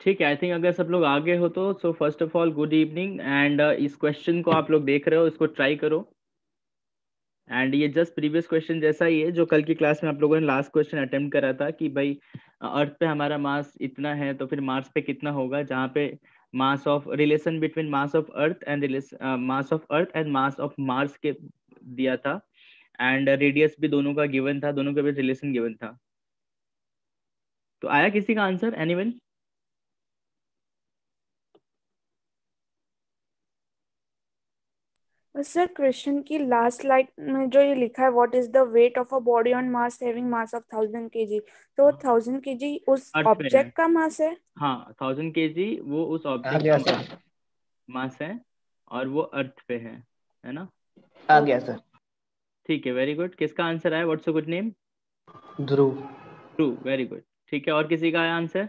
ठीक है, I think अगर सब लोग आगे हो तो so first of all good evening and इस क्वेश्चन को आप लोग देख रहे हो, इसको ट्राई करो। एंड ये जस्ट प्रीवियस क्वेश्चन जैसा ही है जो कल की क्लास में आप लोगों ने लास्ट क्वेश्चन अटेम्प्ट करा था कि भाई अर्थ पे हमारा मास इतना है तो फिर मार्स पे कितना होगा, जहाँ पे mass of relation between mass of earth and mass of earth and mass of Mars के दिया था। एंड रेडियस भी दोनों का गिवन था, दोनों के बीच रिलेशन गिवन था। तो आया किसी का आंसर एनीवन? सर क्वेश्चन की लास्ट लाइन में जो ये लिखा है what is the weight of a body on mass having mass of 1000 kg, तो 1000 kg उस अर्थ पे है। ऑब्जेक्ट का मास है। हाँ, 1000 kg वो उस आ ऑब्जेक्ट गया का सर। मास है और वो अर्थ पे है ना? आ गया सर। ठीक है, वेरी गुड। किसका आंसर आया? What's a good name? Dhruv. True, very good. ठीक है, और किसी का आया आंसर?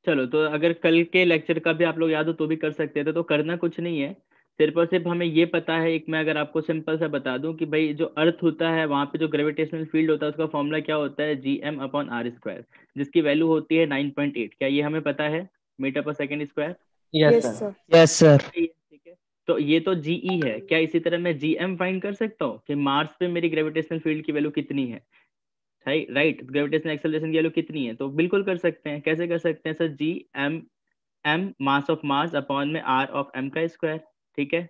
चलो, तो अगर कल के लेक्चर का भी आप लोग याद हो तो भी कर सकते थे, तो करना कुछ नहीं है। सिर्फ और सिर्फ हमें ये पता है, एक मैं अगर आपको सिंपल सा बता दूं कि भाई जो अर्थ होता है वहां पे जो ग्रेविटेशनल फील्ड होता है उसका फॉर्मूला क्या होता है, GM/r², जिसकी वैल्यू होती है 9.8। क्या ये हमें पता है? मीटर पर second square. Yes yes sir. Sir. Yes sir. ठीक है, तो ये तो GE है। क्या इसी तरह मैं GM फाइंड कर सकता हूँ कि मार्स पे मेरी ग्रेविटेशनल फील्ड की वैल्यू कितनी है? राइट, ग्रेविटेशनल एक्सेलरेशन की वैल्यू कितनी है? तो बिल्कुल कर सकते हैं। कैसे कर सकते हैं sir? M mass of Mars upon में R ऑफ M का स्क्वायर। ठीक है,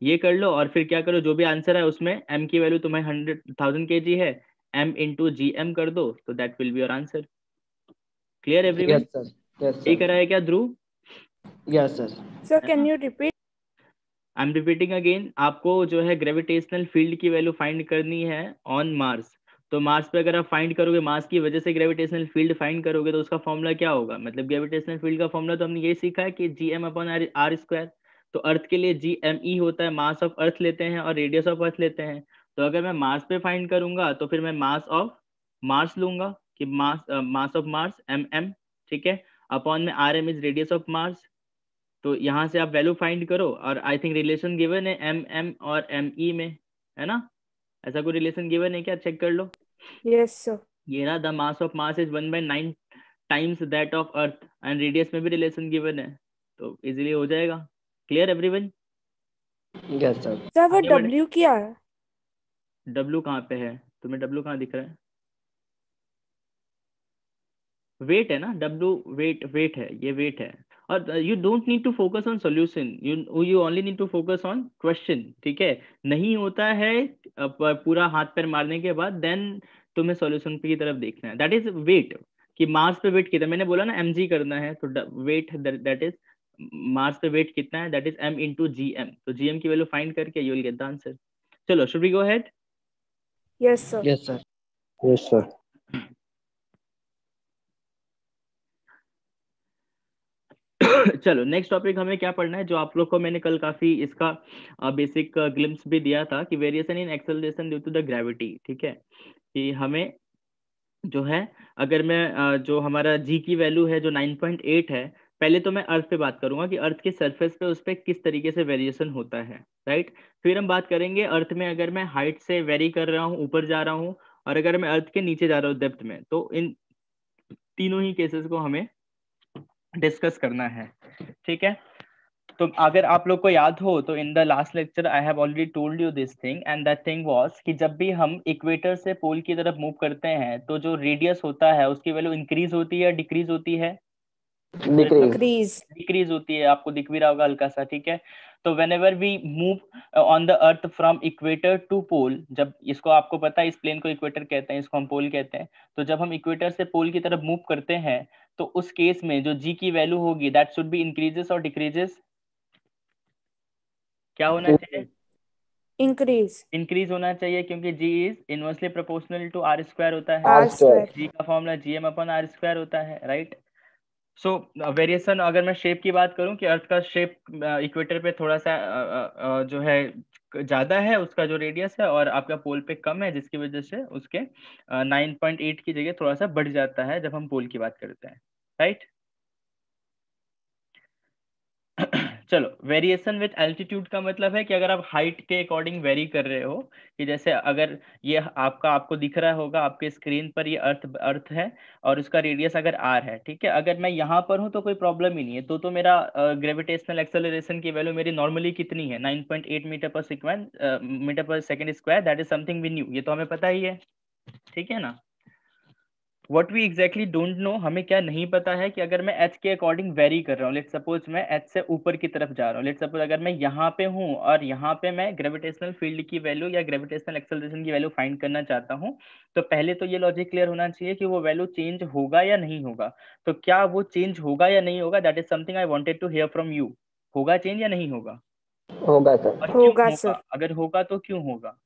ये कर लो और फिर क्या करो, जो भी आंसर है उसमें M की वैल्यू तुम्हें 1000 kg है, M इंटू GM कर दो, तो that will be your answer. Clear everyone? Yes sir. Yes यही सर। करा है क्या ध्रुव? Yes sir. सर है कैन ना? You repeat? I am repeating again, आपको जो है ग्रेविटेशनल फील्ड की वैल्यू फाइंड करनी है ऑन मार्स। तो मार्स पे अगर आप फाइंड करोगे, मास की वजह से ग्रेविटेशनल फील्ड फाइंड करोगे, तो उसका फॉर्मूला क्या होगा? मतलब ग्रेविटेशनल फील्ड का फॉर्मूला तो हमने ये सीखा है कि GM/r²। तो अर्थ के लिए GME होता है, मास ऑफ अर्थ लेते हैं और रेडियस ऑफ अर्थ लेते हैं। तो अगर मैं मास पे फाइंड करूंगा तो फिर मैं मास ऑफ मार्स लूंगा कि मास ऑफ मार्स MM। ठीक है, अपॉन में RM is radius of Mars. तो यहाँ से आप वैल्यू फाइंड करो और आई थिंक रिलेशन गिवन है MM और ME में, है ना? ऐसा कोई रिलेशन गिवन है क्या? चेक कर लो। Yes sir. ये रहा, the mass of mass is 1/9 times that of earth, and radius में भी रिलेशन गिवन है, तो इजीली हो जाएगा। Clear everyone? Yes sir. Sir वो आगे बढ़े। डब्ल्यू क्या है? W कहाँ पे है? तुम्हें W कहाँ दिख रहा है? वेट है ना, W। वेट, वेट है, ये वेट है। और you don't need to focus on solution, you only need to focus on question. ठीक है, नहीं होता है पूरा हाथ पैर मारने के बाद देन तुम्हें सॉल्यूशन की तरफ देखना है। दैट इज वेट, कि मार्स पे वेट कितना, मैंने बोला ना mg करना है, तो वेट दैट इज मार्स पे वेट कितना है, that is M into GM। तो GM की वैल्यू फाइंड करके you will get the answer. चलो, should we go ahead? Yes sir. Yes sir. Yes sir. चलो, नेक्स्ट टॉपिक हमें क्या पढ़ना है, जो आप लोग को मैंने कल काफी इसका बेसिक ग्लिम्स भी दिया था कि variation in acceleration due to the gravity. ठीक है, कि हमें जो है, अगर मैं जो हमारा G की वैल्यू है जो 9.8 है, पहले तो मैं अर्थ पे बात करूंगा कि अर्थ के सरफेस पे उस पर किस तरीके से वेरिएशन होता है। राइट, फिर हम बात करेंगे अर्थ में अगर मैं हाइट से वेरी कर रहा हूँ, ऊपर जा रहा हूँ, और अगर मैं अर्थ के नीचे जा रहा हूँ डेप्थ में, तो इन तीनों ही केसेस को हमें डिस्कस करना है। ठीक है, तो अगर आप लोग को याद हो तो in the last lecture I have already told you this thing, and that thing was कि जब भी हम इक्वेटर से पोल की तरफ मूव करते हैं तो जो रेडियस होता है उसकी वैल्यू इंक्रीज होती है, डिक्रीज होती है? डिक्रीज। डिक्रीज। डिक्रीज होती है, आपको दिख भी रहा होगा हल्का सा। ठीक है, तो whenever we move on the earth from equator to pole, जब इसको आपको पता है इस प्लेन को इक्वेटर कहते हैं, इसको हम पोल कहते हैं, तो जब हम इक्वेटर से पोल की तरफ मूव करते हैं तो उस केस में जो G की वैल्यू होगी दैट शुड बी इंक्रीजेस और डिक्रीजेस? क्या होना चाहिए? इंक्रीज। इंक्रीज होना चाहिए, क्योंकि G is inversely proportional to R² होता है। R R square. Square. G का फॉर्मूला GM/r² होता है, राइट? सो वेरिएशन, अगर मैं शेप की बात करूं कि अर्थ का शेप इक्वेटर पे थोड़ा सा जो है ज्यादा है, उसका जो रेडियस है, और आपका पोल पे कम है, जिसकी वजह से उसके 9.8 की जगह थोड़ा सा बढ़ जाता है जब हम पोल की बात करते हैं। राइट? चलो, वेरिएशन विथ एल्टीट्यूड का मतलब है कि अगर आप हाइट के अकॉर्डिंग वेरी कर रहे हो, कि जैसे अगर ये आपको दिख रहा होगा आपके स्क्रीन पर, ये अर्थ है और उसका रेडियस अगर आर है, ठीक है, अगर मैं यहाँ पर हूँ तो कोई प्रॉब्लम ही नहीं है, तो मेरा ग्रेविटेशनल एक्सेलरेशन की वैल्यू मेरी नॉर्मली कितनी है, 9.8 मीटर पर second square, that is something we knew, ये तो हमें पता ही है, ठीक है ना। What we exactly don't know, हमें क्या नहीं पता है कि अगर मैं h के अकॉर्डिंग वेरी कर रहा हूँ, लेट्स सपोज मैं h से ऊपर की तरफ जा रहा हूँ, लेट्स सपोज अगर मैं यहाँ पे हूँ और यहाँ पे मैं ग्रेविटेशनल फील्ड की वैल्यू या ग्रेविटेशनल एक्सेलरेशन की वैल्यू फाइंड करना चाहता हूँ, तो पहले तो ये लॉजिक क्लियर होना चाहिए कि वो वैल्यू चेंज होगा या नहीं होगा। तो क्या वो चेंज होगा या नहीं होगा, that is something I wanted to hear from you. होगा चेंज या नहीं होगा? होगा सर। और क्यों होगा होगा? सर। अगर होगा तो क्यों होगा?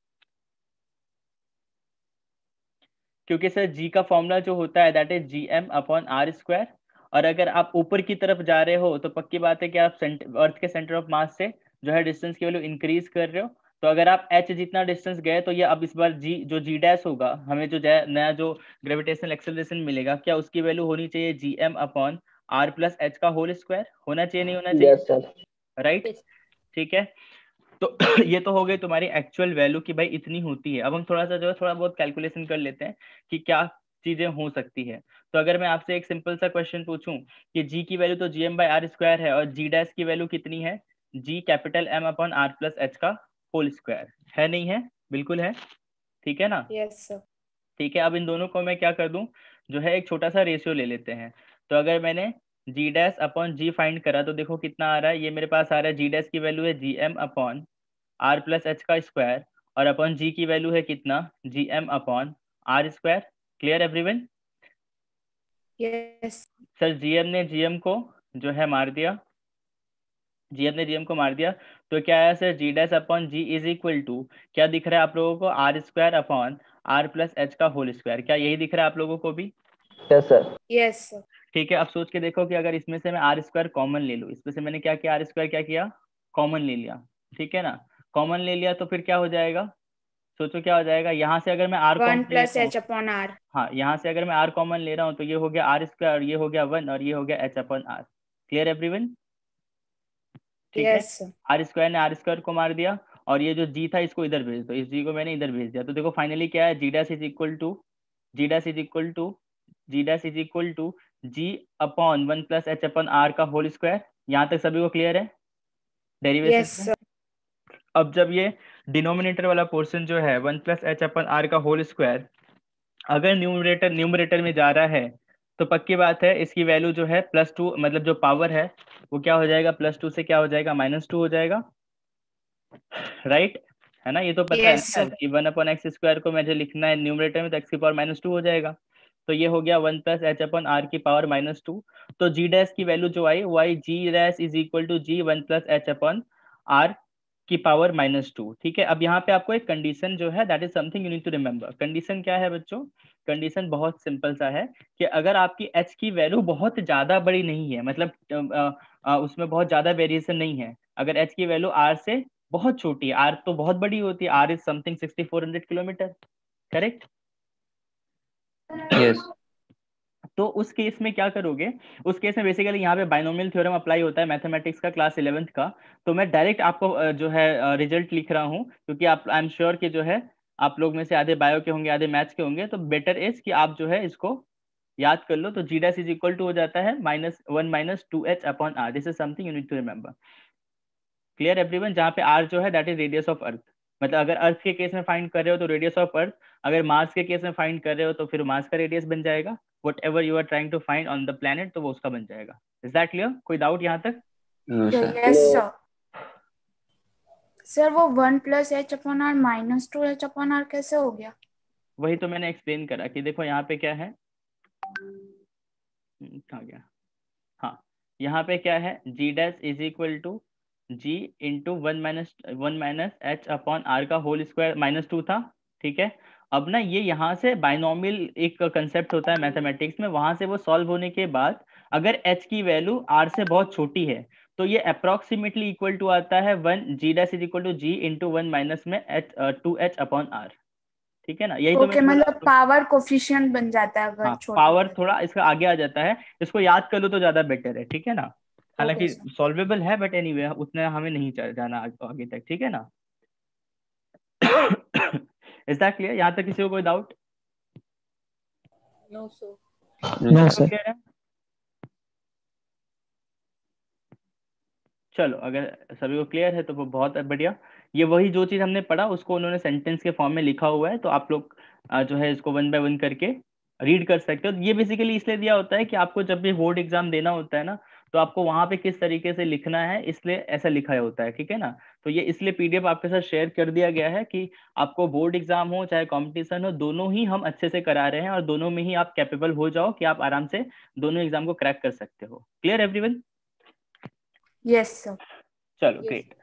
क्योंकि सर जी का फॉर्मूला जो होता है दैट इज GM/r², और अगर आप ऊपर की तरफ जा रहे हो तो पक्की बात है कि आप अर्थ के सेंटर ऑफ मास से जो है डिस्टेंस की वैल्यू इंक्रीज कर रहे हो। तो अगर आप h जितना डिस्टेंस गए तो ये अब इस बार जी जो जी डैश होगा, हमें जो नया जो ग्रेविटेशनल एक्सेलरेशन मिलेगा, क्या उसकी वैल्यू होनी चाहिए GM/r+h का होल स्क्वायर? होना चाहिए, नहीं होना चाहिए? Yes sir. राइट, ठीक है। तो ये तो हो गई तुम्हारी एक्चुअल वैल्यू कि भाई इतनी होती है। अब हम थोड़ा सा जो है थोड़ा बहुत कैलकुलेशन कर लेते हैं कि क्या चीजें हो सकती है। तो अगर मैं आपसे एक सिंपल सा क्वेश्चन पूछूं कि जी की वैल्यू तो GM/r² है और जी डैश की वैल्यू कितनी है, G M/r+h का होल स्क्वायर है, नहीं है? बिल्कुल है, ठीक है ना। Yes sir. ठीक है, अब इन दोनों को मैं क्या कर दूं, जो है एक छोटा सा रेशियो ले लेते हैं। तो अगर मैंने G' फाइंड करा तो देखो कितना आ रहा है, ये मेरे पास आ रहा है G' की वैल्यू है GM/r+h का स्क्वायर, और अपॉन जी की वैल्यू है कितना, GM/r²। Clear everyone? Yes sir GM ने जीएम को जो है मार दिया, जीएम ने जीएम को मार दिया, तो क्या है sir, G' is equal to क्या दिख रहा है आप लोगों को, r²/r+h का होल स्क्वायर। क्या यही दिख रहा है आप लोगों को भी? Yes sir. Yes sir. ठीक है, अब सोच के देखो कि अगर इसमें से मैं r² कॉमन ले लूँ, इसमें से मैंने क्या किया, r² क्या किया, कॉमन ले लिया, ठीक है ना। कॉमन ले लिया तो फिर क्या हो जाएगा, सोचो क्या हो जाएगा, यहाँ से अगर मैं r 1 कॉमन ले प्लस रहा हूँ, h/r। हाँ यहाँ से अगर मैं r कॉमन ले रहा हूँ तो ये हो गया r² और ये हो गया 1 और ये हो गया h/r। Clear everyone? ठीक है, यस सर। r² ने r² को मार दिया, और ये जो g था इसको इधर भेज दो, इस g को मैंने इधर भेज दिया, तो देखो फाइनली क्या है, G' G/1+h/r का होल स्क्वायर। यहाँ तक सभी को क्लियर है डेरिवेशन यस में? सर। अब जब ये डिनोमिनेटर वाला पोर्शन जो है 1+h/r का होल स्क्वायर अगर न्यूमरेटर में जा रहा है, तो पक्की बात है इसकी वैल्यू जो है +2, मतलब जो पावर है वो क्या हो जाएगा, +2 से क्या हो जाएगा, -2 हो जाएगा, राइट, है ना। ये तो पता है यस ना सर। कि 1/x² को मुझे लिखना है न्यूमरेटर में तो x⁻² हो जाएगा, तो ये हो गया 1+h/r की पावर -2। तो g' की वैल्यू जो आई वो आई G' is equal to G 1+h/r की पावर -2। ठीक है, अब यहाँ पे आपको एक कंडीशन जो है that is something you need to remember. Condition क्या है बच्चों? कंडीशन बहुत सिंपल सा है कि अगर आपकी h की वैल्यू बहुत ज्यादा बड़ी नहीं है, मतलब उसमें बहुत ज्यादा वेरिएशन नहीं है, अगर h की वैल्यू r से बहुत छोटी है, r तो बहुत बड़ी होती है, r is something 6400 kilometre, correct? Yes. तो उस केस में क्या करोगे, उस केस में बेसिकली यहाँ पे बाइनोमियल थ्योरम अप्लाई होता है मैथमेटिक्स का, क्लास 11th का। तो मैं डायरेक्ट आपको जो है रिजल्ट लिख रहा हूँ, क्योंकि आप आई एम श्योर कि जो है आप लोग में से आधे बायो के होंगे आधे मैथ्स के होंगे, तो बेटर इज कि आप जो है इसको याद कर लो। तो G' इज इक्वल टू हो जाता है -1 - 2h/r। This is something you need to remember. Clear everyone? जहाँ पे r जो है that is radius of Earth, मतलब अगर अर्थ के केस में फाइंड कर रहे हो तो रेडियस ऑफ अर्थ, अगर मार्स के केस में फाइंड कर रहे हो तो फिर मार्स का रेडियस बन जाएगा, whatever you are trying to find on the planet, तो वो उसका बन जाएगा। Is that clear? कोई डाउट यहाँ तक? No sir. Yes sir. Sir वो 1 + h/r -2h/r कैसे हो गया? वही तो मैंने एक्सप्लेन करा कि देखो यहाँ पे क्या है, कहाँ गया, हाँ यहाँ पे क्या है, G' is equal to G into 1 - h/r का होल स्क्वायर -2 था, ठीक है। अब ना ये यहाँ से बाइनोमियल एक कंसेप्ट होता है मैथमेटिक्स में, वहां से वो सॉल्व होने के बाद अगर h की वैल्यू r से बहुत छोटी है तो ये अप्रोक्सीमेटली इक्वल टू आता है 1 G' is equal to G into 1 - में 2h/r। ठीक है ना, यही तो मैं ओके, बोला मतलब पावर कोफिशिएंट बन जाता है अगर हाँ छोटा पावर है तो। थोड़ा इसका आगे आ जाता है, इसको याद कर लो तो ज्यादा बेटर है, ठीक है ना। हालांकि sir. सॉल्वेबल है, बट एनीवे उतना हमें नहीं जाना आगे तक, ठीक है ना। Is that clear? यहाँ तक किसी को कोई doubt? No, sir. No, sir. Clear है? चलो, अगर सभी को क्लियर है तो वो बहुत बढ़िया। ये वही जो चीज हमने पढ़ा उसको उन्होंने सेंटेंस के फॉर्म में लिखा हुआ है, तो आप लोग जो है इसको वन बाय वन करके रीड कर सकते हो। ये बेसिकली इसलिए दिया होता है कि आपको जब भी बोर्ड एग्जाम देना होता है ना, तो आपको वहां पे किस तरीके से लिखना है, इसलिए ऐसा लिखा होता है, ठीक है ना। तो ये इसलिए पीडीएफ आपके साथ शेयर कर दिया गया है कि आपको बोर्ड एग्जाम हो चाहे कॉम्पिटिशन हो, दोनों ही हम अच्छे से करा रहे हैं और दोनों में ही आप कैपेबल हो जाओ कि आप आराम से दोनों एग्जाम को क्रैक कर सकते हो। Clear everyone? Yes, sir. चलो ग्रेट।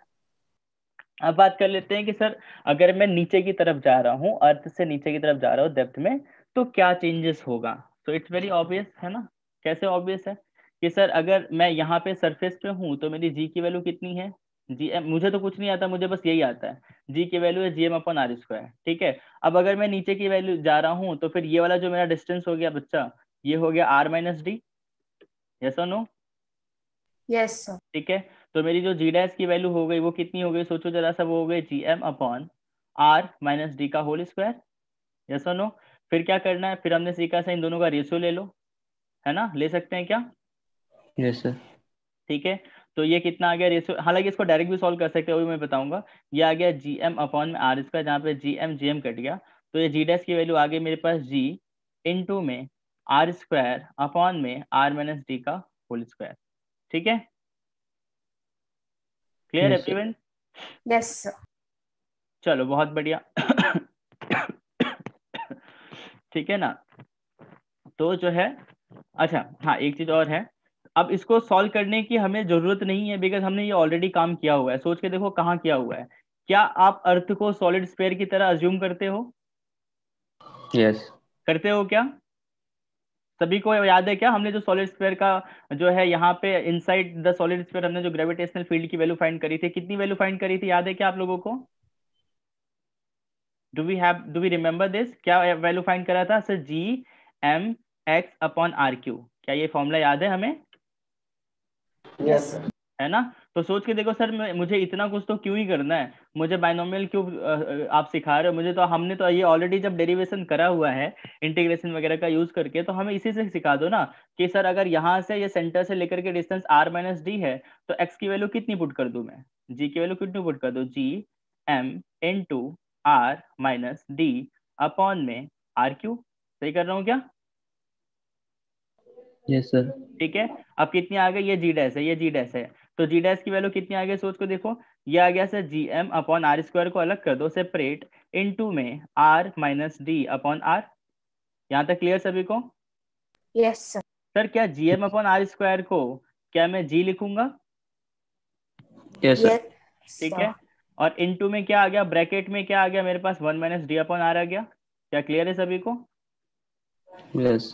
अब बात कर लेते हैं कि सर अगर मैं नीचे की तरफ जा रहा हूँ, अर्थ से नीचे की तरफ जा रहा हूँ डेप्थ में, तो क्या चेंजेस होगा। तो इट्स वेरी ऑब्वियस है ना। कैसे ऑब्वियस है कि सर अगर मैं यहाँ पे सरफेस पे हूँ तो मेरी जी की वैल्यू कितनी है, जी एम। मुझे तो कुछ नहीं आता, मुझे बस यही आता है, जी की वैल्यू है G M upon are square, ठीक है। अब अगर मैं नीचे की वैल्यू जा रहा हूँ तो फिर ये वाला जो मेरा डिस्टेंस हो गया बच्चा, ये हो गया आर माइनस डी। यस और नो? Yes, sir. ठीक है। तो मेरी जो जी डैश की वैल्यू हो गई वो कितनी हो गई, सोचो जरा सा, वो हो गई G M upon R minus D का होल स्क्वायर। यस और नो? फिर क्या करना है, फिर हमने सीखा था इन दोनों का रेशियो ले लो, है ना, ले सकते हैं क्या? Yes, sir. ठीक है। तो ये कितना आ गया रेशियो, हालांकि इसको डायरेक्ट भी सॉल्व कर सकते हैं, वो भी मैं बताऊंगा। ये आ गया जी एम अपॉन में आर स्क्वायर, जहाँ पे जी एम कट गया, तो ये जी डैश की वैल्यू आ गई मेरे पास जी इंटू में आर स्क्वायर अपॉन में आर माइनस डी का होल स्क्वायर। ठीक है, clear Yes, sir. Everyone? Yes, sir. चलो बहुत बढ़िया। ठीक है ना। तो जो है, अच्छा हाँ, एक चीज और है, अब इसको सॉल्व करने की हमें जरूरत नहीं है, बिकॉज हमने ये ऑलरेडी काम किया हुआ है। सोच के देखो कहाँ किया हुआ है। क्या आप अर्थ को सॉलिड स्फीयर की तरह अज्यूम करते हो? Yes. करते हो क्या? सभी को याद है क्या, हमने जो सॉलिड स्फीयर का जो है यहाँ पे इनसाइड द सॉलिड स्फीयर हमने जो ग्रेविटेशनल फील्ड की वैल्यू फाइंड करी थी, कितनी वैल्यू फाइंड करी थी, याद है क्या आप लोगों को? Do we remember this? क्या वैल्यू फाइंड करा था sir? G M X upon R cube. क्या ये फॉर्मूला याद है हमें? Yes, sir. है ना। तो सोच के देखो सर, मुझे इतना कुछ तो क्यों ही करना है, मुझे बाइनोमियल क्यों आप सिखा रहे हो मुझे? तो हमने तो ये ऑलरेडी जब डेरिवेशन करा हुआ है इंटीग्रेशन वगैरह का यूज करके, तो हमें इसी से सिखा दो ना कि सर अगर यहाँ से ये सेंटर से लेकर के डिस्टेंस आर माइनस डी है, तो एक्स की वैल्यू कितनी पुट कर दूं मैं, जी की वैल्यू कितनी पुट कर दो, G M into R minus D upon में आर क्यू। सही कर रहा हूँ क्या? Yes, sir. ठीक है। अब कितनी आ गई, ये जी डैश है, ये जी डैश है, तो जी डैश की वैल्यू कितनी आ गई, सोच को देखो। ये आ गया sir G M upon are square को अलग कर दो सेपरेट, इनटू में R minus D upon R. यहाँ तक क्लियर सभी को? Yes, sir. सर क्या G M upon are square को क्या मैं जी लिखूंगा? Yes, sir. Yes, ठीक sir. है। और इनटू में क्या आ गया, ब्रैकेट में क्या आ गया मेरे पास, one minus D upon R आ गया। क्या क्लियर है सभी को? Yes.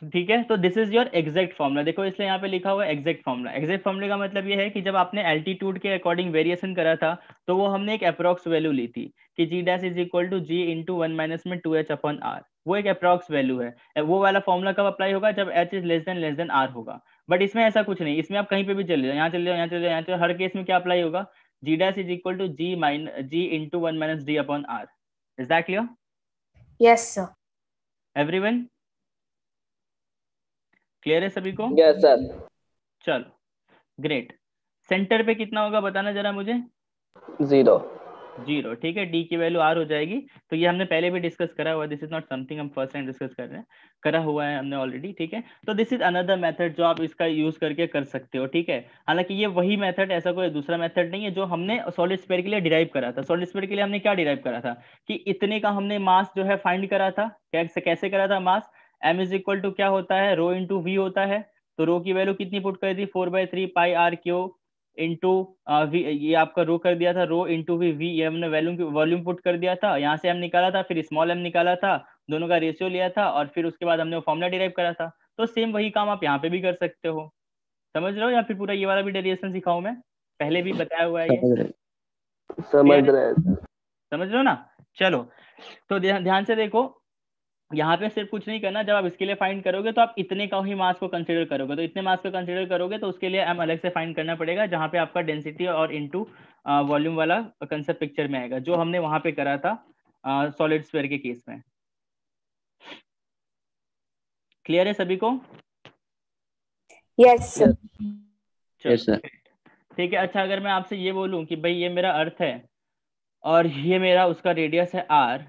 ठीक है। तो this is your exact formula, देखो इसलिए यहाँ पे लिखा हुआ है एग्जैक्ट फॉर्मूला। एग्जैक्ट फॉर्मूले का मतलब ये है कि जब आपने एल्टीट्यूड के अकॉर्डिंग वेरिएशन करा था, तो वो हमने एक अप्रॉक्स वैल्यू ली थी कि G dash is equal to G into one minus में टू एच अपॉन आर। वो एक अप्रॉक्स वैल्यू है। वो वाला फॉर्मूला कब अप्लाई होगा, जब H is less than R होगा। बट इसमें ऐसा कुछ नहीं, इसमें आप कहीं पे भी चले जाओ, यहाँ चले जाओ, यहाँ चले जाओ, यहाँ चले जाओ, हर केस में क्या अप्लाई होगा, G dash is equal to G into one minus D upon R. Is that clear Yes, sir. Everyone? Clear है सभी को? Yes, sir. चलो ग्रेट। सेंटर पे कितना होगा बताना जरा मुझे। 0. 0। ठीक है, डी की वैल्यू आर हो जाएगी। तो ये हमने पहले भी डिस्कस करा हुआ है, दिस इज नॉट समथिंग हम फर्स्ट टाइम डिस्कस कर रहे हैं, करा हुआ है हमने ऑलरेडी। ठीक है, तो दिस इज अनदर मेथड जो आप इसका यूज करके कर सकते हो। ठीक है, हालांकि ये वही मेथड, ऐसा कोई दूसरा मेथड नहीं है जो हमने सॉलिड स्फीयर के लिए डिराइव करा था। सॉलिड स्फीयर के लिए हमने क्या डिराइव करा था कि इतने का हमने मास जो है फाइंड करा था। कैसे करा था मास, एम इज इक्वल टू क्या होता है, रो इंटू वी होता है। तो रो की वैल्यू कितनी पुट कर दी, 4/3 पाई आर क्यू इंटू वी, ये आपका रो कर दिया था, रो इंटू वी, ये हमने वॉल्यूम पुट कर दिया था, यहाँ से हम निकाला था, फिर स्मॉल एम निकाला था, दोनों का रेशियो लिया था, और फिर उसके बाद हमने वो फॉर्मूला डिराइव करा था। तो सेम वही काम आप यहाँ पे भी कर सकते हो। समझ रहे हो, या फिर पूरा ये वाला भी डेरिवेशन सिखाऊं मैं? पहले भी बताया हुआ है ये, समझ रहे हैं। समझ रहे हो ना। चलो, तो ध्यान से देखो, यहाँ पे सिर्फ कुछ नहीं करना, जब आप इसके लिए फाइंड करोगे तो आप इतने का ही मास को कंसीडर करोगे, तो इतने मास को कंसीडर करोगे तो उसके लिए हम अलग से फाइंड करना पड़ेगा, जहाँ पे आपका डेंसिटी और इनटू वॉल्यूम वाला कंसेप्ट पिक्चर में आएगा, जो हमने वहां पे करा था सॉलिड स्फीयर के केस में। क्लियर है सभी को? Yes sir. Yes sir. ठीक है। अच्छा, अगर मैं आपसे ये बोलूं कि भाई ये मेरा अर्थ है और ये मेरा उसका रेडियस है r,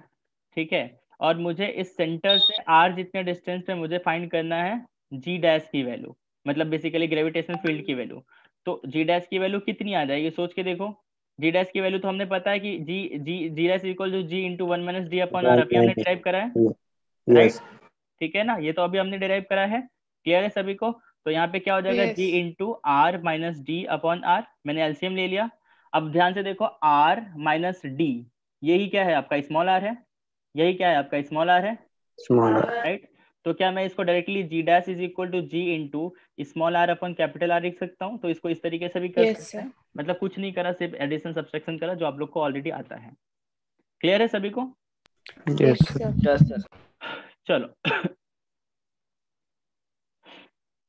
ठीक है, और मुझे इस सेंटर से r जितने डिस्टेंस पे मुझे फाइंड करना है g डैश की वैल्यू, मतलब बेसिकली ग्रेविटेशनल फील्ड की वैल्यू, तो g डैश की वैल्यू कितनी आ जाएगी सोच के देखो। g डैश की वैल्यू तो हमने पता है कि g dash equal to g into 1 minus D upon r, अभी हमने डिराइव करा है, राइट? ठीक है ना, ये तो अभी हमने डिराइव करा है। क्लियर है सभी को? तो यहाँ पे क्या हो जाएगा, Yes. g into R minus D upon R, मैंने एलसीएम ले लिया। अब ध्यान से देखो, r माइनस डी, यही क्या है आपका स्मॉल r है, यही क्या है आपका स्मॉल r है, स्मॉल राइट? तो क्या मैं इसको directly g dash is equal to g into small r upon capital R लिख सकता हूँ? तो इसको इस तरीके से भी कर Yes, सकते हैं, sir. मतलब कुछ नहीं करा, सिर्फ एडिशन सब्सट्रैक्शन करा, जो आप लोग को ऑलरेडी आता है। क्लियर है सभी को? Yes, sir. Yes sir. चलो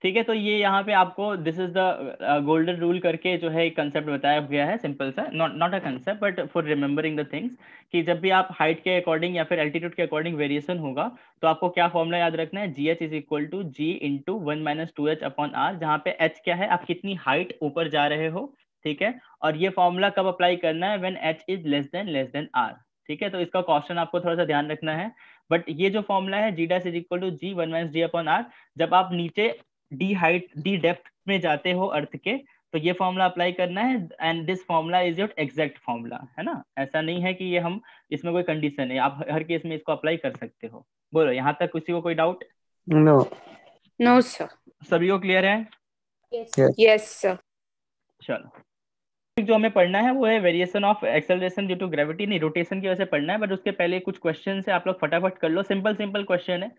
ठीक है, तो ये यहाँ पे आपको this is the golden rule करके जो है एक कंसेप्ट बताया गया है, सिंपल सा, not a concept but for remembering the things, कि जब भी आप हाइट के अकॉर्डिंग या फिर एल्टीट्यूड के अकॉर्डिंग वेरिएशन होगा, तो आपको क्या फॉर्मूला याद रखना है, G H is equal to G into 1 minus 2h upon R, जहाँ पे h क्या है, आप कितनी हाइट ऊपर जा रहे हो, ठीक है, और ये फॉर्मूला कब अप्लाई करना है, when h is less then r, ठीक है। तो इसका क्वेश्चन आपको थोड़ा सा ध्यान रखना है, बट ये जो फॉर्मूला है G dash is equal to G 1 minus D upon R, जब आप नीचे डी हाइट डी डेप्थ में जाते हो अर्थ के, तो ये फॉर्मूला अप्लाई करना है, and this formula is your exact formula, है ना? ऐसा नहीं है कि ये हम इसमें कोई कंडीशन है, आप हर केस में इसको अप्लाई कर सकते हो। बोलो, यहाँ तक किसी को कोई डाउट? नो। No, sir. सभी को क्लियर है? Yes, sir. चलो, जो हमें पढ़ना है वो है variation of acceleration due to gravity, नहीं रोटेशन की वजह से पढ़ना है, बट उसके पहले कुछ क्वेश्चन है, आप लोग फटाफट कर लो, सिंपल सिंपल क्वेश्चन है,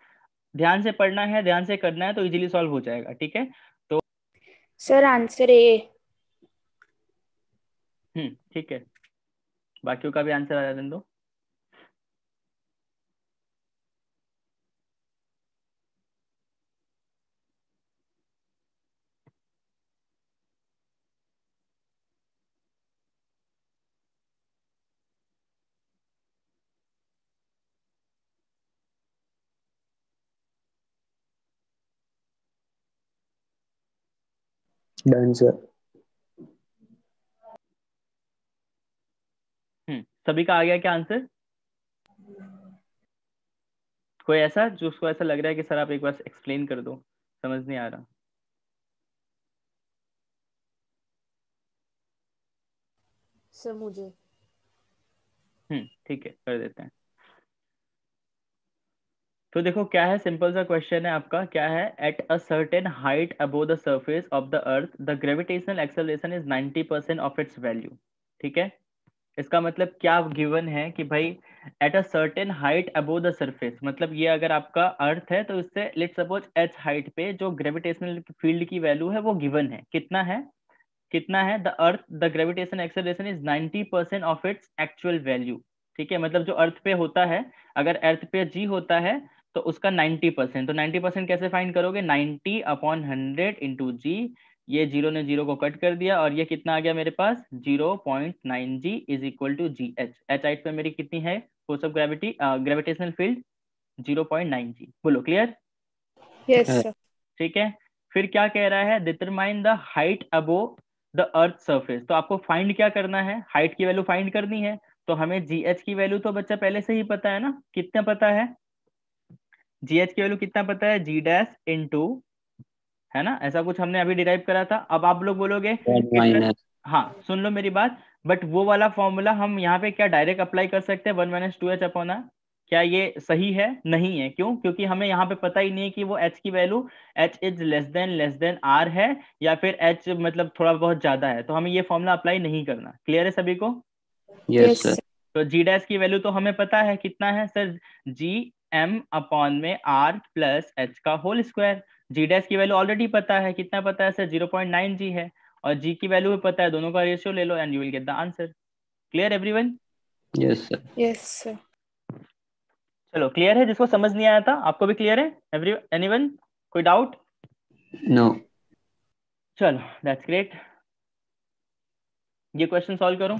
ध्यान से पढ़ना है, ध्यान से करना है, तो इजीली सॉल्व हो जाएगा, ठीक है? तो Sir, answer A. ठीक है, बाकियों का भी आंसर आ जाने दो। Done sir. सभी का आ गया क्या आंसर? कोई ऐसा जो उसको ऐसा लग रहा है कि सर आप एक बार एक्सप्लेन कर दो, समझ नहीं आ रहा? सर मुझे ठीक है, कर देते हैं। तो देखो क्या है, सिंपल सा क्वेश्चन है आपका, क्या है, at a certain height above the surface of the earth the gravitational acceleration is 90% of its value, ठीक है। इसका मतलब क्या गिवन है कि भाई at a certain height above the surface, मतलब ये अगर आपका अर्थ है तो इससे लेट्स सपोज h हाइट पे जो ग्रेविटेशनल फील्ड की वैल्यू है वो गिवन है, कितना है, कितना है, the earth the gravitation acceleration is 90% of its actual value, ठीक है, मतलब जो अर्थ पे होता है, अगर अर्थ पे g होता है तो उसका 90%, तो 90% कैसे फाइंड करोगे, 90 अपॉन 100 इंटू जी, ये जीरो ने जीरो को कट कर दिया, और ये कितना आ गया मेरे पास, 0.9g is equal to G H, H height पे मेरी कितनी है force of gravity, gravitational field 0.9g। बोलो क्लियर? Yes, sir. ठीक है, फिर क्या कह रहा है, determine the height above the Earth surface, तो आपको फाइंड क्या करना है, हाइट की वैल्यू फाइंड करनी है, तो हमें जी एच की वैल्यू तो बच्चा पहले से ही पता है ना, कितना पता है, जी एच की वैल्यू कितना पता है, जी डैश इंटू, है ना, ऐसा कुछ हमने अभी डिराइव करा था। अब आप लोग बोलोगे कि सर, हाँ सुन लो मेरी बात, बट वो वाला फॉर्मूला हम यहाँ पे क्या डायरेक्ट अप्लाई कर सकते हैं, 1 माइनस 2h अपॉन आर, क्या ये सही है? नहीं है, क्यों? क्योंकि हमें यहाँ पे पता ही नहीं है कि वो h की value h is less then r है, या फिर h मतलब थोड़ा बहुत ज्यादा है, तो हमें ये फॉर्मूला अप्लाई नहीं करना। क्लियर है सभी को? Yes sir. तो जी डैश की वैल्यू तो हमें पता है कितना है सर, जी एम अपॉन में आर प्लस एच का होल स्क्वायर, जी डैश की वैल्यू ऑलरेडी पता है, कितना पता है सर, 0.9g है, और जी की वैल्यू भी पता है, दोनों का रेशियो ले लो and you will get the answer. Clear everyone? Yes sir. Yes, sir. चलो क्लियर है, जिसको समझ नहीं आया था आपको भी क्लियर है? एनीवन, कोई डाउट? नो। चलो दैट्स ग्रेट, ये क्वेश्चन सॉल्व करो।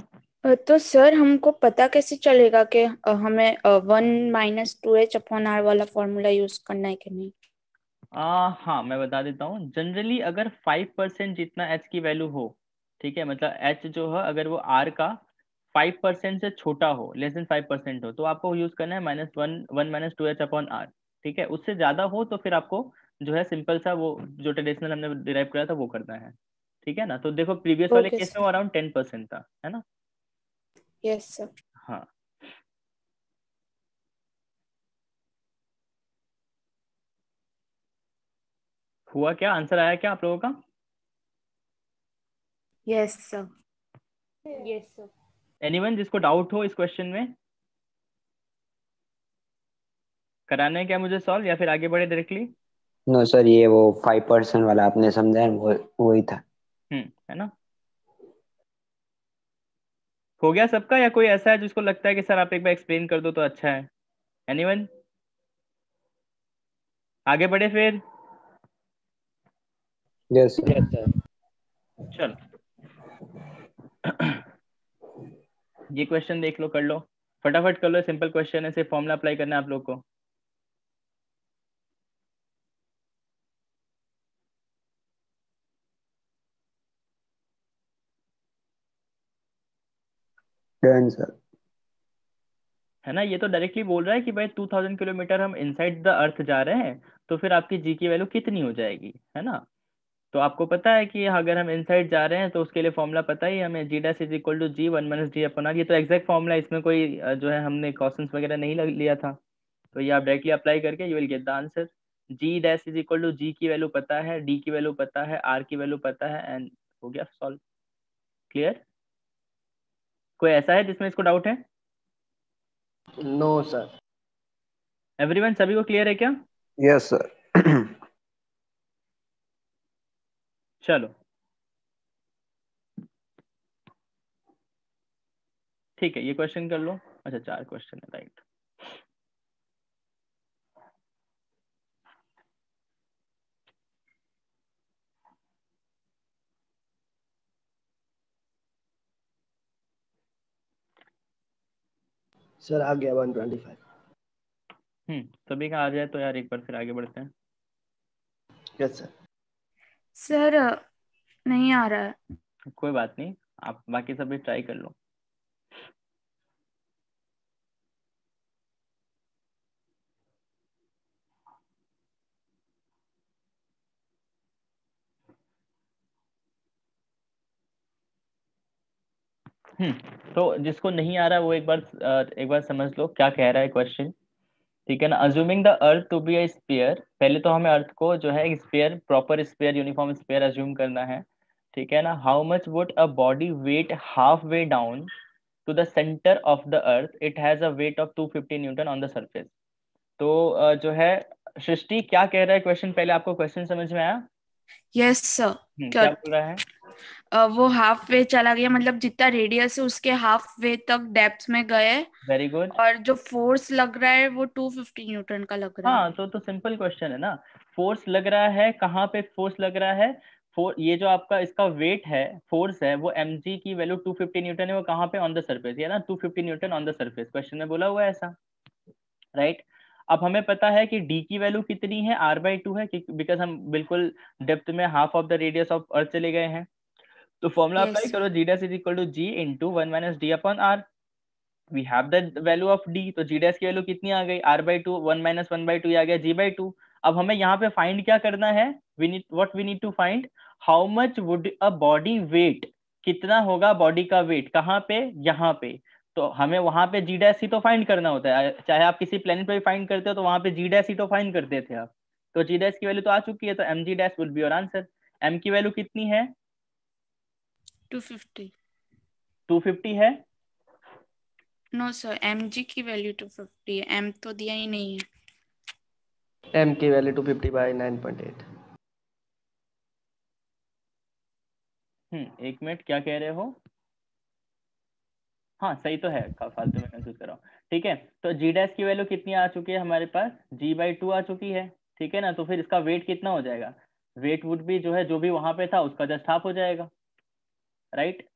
तो सर हमको पता कैसे चलेगा कि हमें 1 - 2h/r वाला फॉर्मूला यूज करना है कि नहीं? हाँ मैं बता देता हूँ। जनरली अगर 5% जितना एच की वैल्यू हो, ठीक है, मतलब एच जो है अगर वो आर का 5% से छोटा हो, लेस देन 5% हो, तो आपको यूज करना है -1 - 2h/r। ठीक है, उससे ज्यादा हो तो फिर आपको जो है सिंपल सा वो जो ट्रेडिशनल हमने डिराइव करा था वो करना है। ठीक है ना, तो देखो प्रीवियस वाले ओके केस में सर। वो अराउंड 10% था, है ना? Yes sir. हाँ। हुआ क्या, आंसर आया क्या आप लोगों का? Yes sir. Yes sir. Anyone जिसको डाउट हो इस क्वेश्चन में? कराना है क्या मुझे सॉल्व, या फिर आगे बढ़े डायरेक्टली? नो सर, ये वो 5% वाला आपने समझाया वो वही था। है ना? हो गया सबका, या कोई ऐसा है जिसको लगता है कि सर आप एक बार एक्सप्लेन कर दो तो अच्छा है? एनीवन, आगे बढ़े फिर? Yes sir. चलो ये क्वेश्चन देख लो, कर लो फटाफट कर लो, सिंपल क्वेश्चन है, सिर्फ फॉर्मूला अप्लाई करना है आप लोग को। Done sir. है ना, ये तो डायरेक्टली बोल रहा है कि भाई 2000 किलोमीटर हम इनसाइड द अर्थ जा रहे हैं, तो फिर आपकी जी की वैल्यू कितनी हो जाएगी, है ना? तो आपको पता है कि अगर हम इनसाइड जा रहे हैं तो उसके लिए फॉर्मूला पता ही है हमें, G dash is equal to G 1 - d/r। ये तो एग्जैक्ट फॉर्मूला, इसमें कोई जो है हमने क्वेश्चंस वगैरह नहीं लिया था, तो ये आप डायरेक्टली अप्लाई करके you will get the answer. G dash is equal to G की वैल्यू पता है, डी की वैल्यू पता है, आर की वैल्यू पता है, एंड हो गया सॉल्व। क्लियर? कोई ऐसा है जिसमें इसको डाउट है? No sir. एवरीवन, सभी को क्लियर है क्या? Yes sir. चलो ठीक है, ये क्वेश्चन कर लो। अच्छा 4 क्वेश्चन है, राइट। सर आ गया 125। सभी का आ जाए तो यार एक बार फिर आगे बढ़ते हैं। Yes sir. सर नहीं आ रहा है। कोई बात नहीं, आप बाकी सभी ट्राई कर लो। तो जिसको नहीं आ रहा वो एक बार समझ लो क्या कह रहा है क्वेश्चन। ठीक है ना, assuming the Earth to be a sphere, पहले तो हमें अर्थ को जो है एक sphere, proper sphere, uniform sphere assume करना है। ठीक है ना, how much would a body weight half way down to the centre of the Earth, it has a weight of 250 newton on the surface. तो जो है सृष्टि क्या कह रहा है क्वेश्चन, पहले आपको क्वेश्चन समझ में आया? Yes sir. क्या? क्या बोल रहा है? वो हाफ वे चला गया, मतलब जितना रेडियस है उसके हाफ वे तक डेप्थ में गए। Very good. और जो फोर्स लग रहा है वो 250 न्यूटन का लग रहा है। हाँ तो सिंपल क्वेश्चन है ना, फोर्स लग रहा है कहाँ पे, फोर्स लग रहा है ये जो आपका इसका वेट है, फोर्स है, वो mg की वैल्यू 250 न्यूटन है, वो कहाँ पे, ऑन द सरफेस, है ना, 250 newton on the surface, question में बोला हुआ है ऐसा, राइट? अब हमें पता है कि d की वैल्यू कितनी है, r/2 है, बिकॉज हम बिल्कुल डेप्थ में half of the radius of Earth चले गए हैं। तो फॉर्मूला अप्लाई यस। करो, g dash is equal to g into 1 - d/r। We have the value of d, तो g डैश की वैल्यू कितनी आ गई, r/2, 1 - 1/2 आ गया g/2। अब हमें यहाँ पे फाइंड क्या करना है, we need to find how much would a body weight, कितना होगा बॉडी का वेट, कहाँ पे, यहाँ पे। तो हमें वहां पे जी डैश ही तो फाइंड करना होता है, चाहे आप किसी प्लेनेट पे भी फाइंड करते हो तो वहां पे जी डैश ही तो फाइंड करते थे आप। तो जी डैश की वैल्यू तो आ चुकी है, तो M G dash would be your answer. M की वैल्यू कितनी है, 250। 250 है। नो सर, mg की वैल्यू 250 है, m तो दिया ही नहीं है। एम की वैल्यू 250/9.8। एक मिनट, क्या कह रहे हो? हाँ सही तो है, फालतू में कंफ्यूज कर रहा हूँ। ठीक है, तो जी डैश की वैल्यू कितनी आ चुकी है हमारे पास, g/2 आ चुकी है। ठीक है ना, तो फिर इसका वेट कितना हो जाएगा, वेट वुड भी जो है जो भी वहां पे था उसका जस्ट हाफ हो जाएगा, राइट।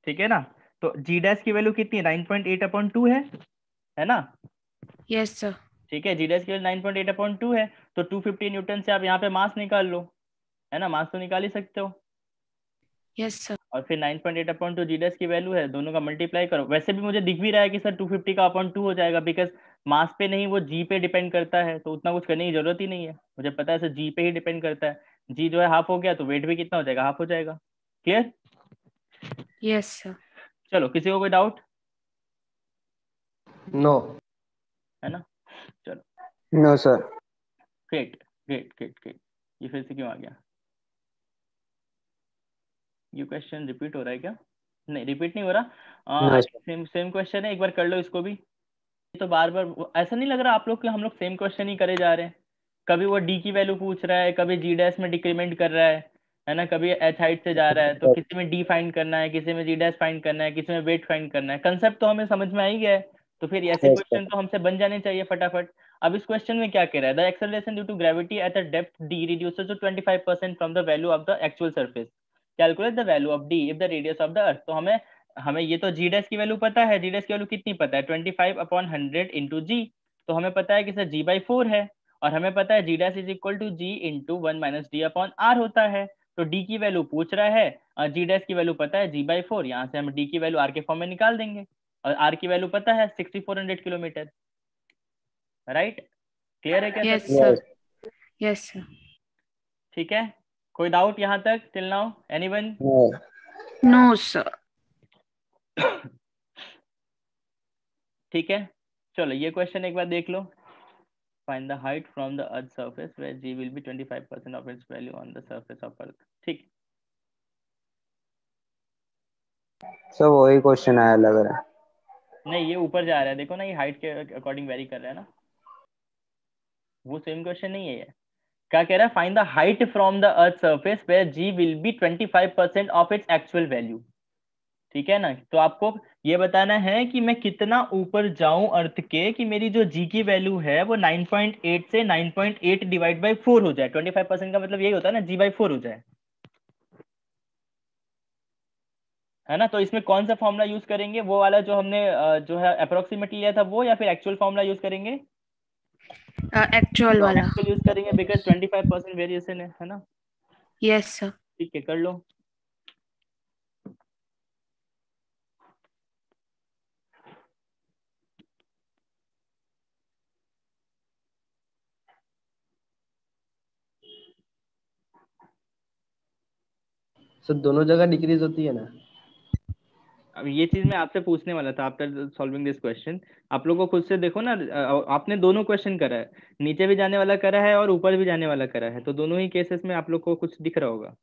ठीक है ना, तो जी डैश की वैल्यू कितनी है, 9.8/2 है ना। Yes sir. ठीक है, जी डैश की वैल्यू 9.8/2 है, तो 250 न्यूटन से आप यहाँ पे मास निकाल लो, है ना, मास तो निकाल ही सकते हो। Yes sir. और फिर 9.8/2 जी डैश की वैल्यू है, दोनों का मल्टीप्लाई करो। वैसे भी मुझे दिख भी रहा है कि सर 250 का अपॉन 2 हो जाएगा, बिकॉज मास पे नहीं वो जी पे डिपेंड करता है, तो उतना कुछ करने की जरूरत ही नहीं है, मुझे पता है सर जी पे ही डिपेंड करता है। जी जो है हाफ हो गया, तो वेट भी कितना हो जाएगा, हाफ हो जाएगा। क्लियर। Yes sir. चलो, किसी को कोई डाउट, नो। है ना। चलो, no sir. Great great great great. ये फिर से क्यों आ गया, ये क्वेश्चन रिपीट हो रहा है क्या, नहीं रिपीट नहीं हो रहा, no I sir. Think same same question है, एक बार कर लो इसको भी। तो बार बार ऐसा नहीं लग रहा आप लोग कि हम लोग सेम क्वेश्चन ही करे जा रहे हैं, कभी वो डी की वैल्यू पूछ रहा है, कभी जी डैश में डिक्रीमेंट कर रहा है ना, कभी एच हाइट से जा रहा है, तो किसी में डी फाइंड करना है, किसी में जी डैश फाइंड करना है, किसी में वेट फाइंड करना है, कंसेप्ट तो हमें समझ में आ ही गया है। तो फिर ऐसे यस सर। क्वेश्चन तो हमसे बन जाने चाहिए फटाफट। अब इस क्वेश्चन में क्या कह रहा है, the acceleration due to gravity at a depth D reduces to 25% from the value of the actual surface, calculate the value of D if the radius of the Earth. तो हमें हमें ये तो जी डैश की वैल्यू पता है, G dash की value कितनी पता है, 25/100 इंटू जी। तो हमें पता है कि सर g/4 है, और हमें पता है G dash is equal to G into 1 - d/r होता है। तो डी की वैल्यू पूछ रहा है, जी डैश की वैल्यू पता है g/4, यहाँ से हम डी की वैल्यू आर के फॉर्म में निकाल देंगे, और आर की वैल्यू पता है 6400 किलोमीटर, राइट। क्लियर है क्या यस सभी को। सर। यस। Yes sir. ठीक है, कोई डाउट यहाँ तक till now, anyone. No. No sir. ठीक है, चलो ये क्वेश्चन एक बार देख लो। Find the height from the earth's surface where g will be 25% of its value on the surface of earth। ठीक, सर वही क्वेश्चन आया लग रहा है। नहीं ये ऊपर जा रहा है, देखो ना, ये हाइट के अकॉर्डिंग वेरी कर रहा है ना, वो सेम क्वेश्चन नहीं है ये। क्या कह रहा है, find the height from the Earth surface where G will be 25% of its actual value. ठीक है ना, तो आपको ये बताना है कि मैं कितना ऊपर जाऊं अर्थ के कि मेरी जो जी की वैल्यू है वो 9.8 से 9.8 डिवाइड बाई 4 हो जाए, 25% का मतलब यही होता है ना, g/4 हो जाए, है ना। तो इसमें कौन सा फॉर्मूला यूज करेंगे, वो वाला जो हमने जो है अप्रोक्सीमेटली लिया था वो, या फिर एक्चुअल फॉर्मूला यूज करेंगे। एक्चुअल तो वाला। एक्चुअल यूज करेंगे, बिकॉज 25% वेरिएशन है ना। Yes sir. ठीक है, कर लो। सर दोनों जगह डिक्रीज होती है ना। अब ये चीज मैं आपसे पूछने वाला था आफ्टर सॉल्विंग दिस क्वेश्चन। आप लोगों को खुद से देखो ना, आपने दोनों क्वेश्चन करा है, नीचे भी जाने वाला करा है और ऊपर भी जाने वाला करा है, तो दोनों ही केसेस में आप लोग को कुछ दिख रहा होगा,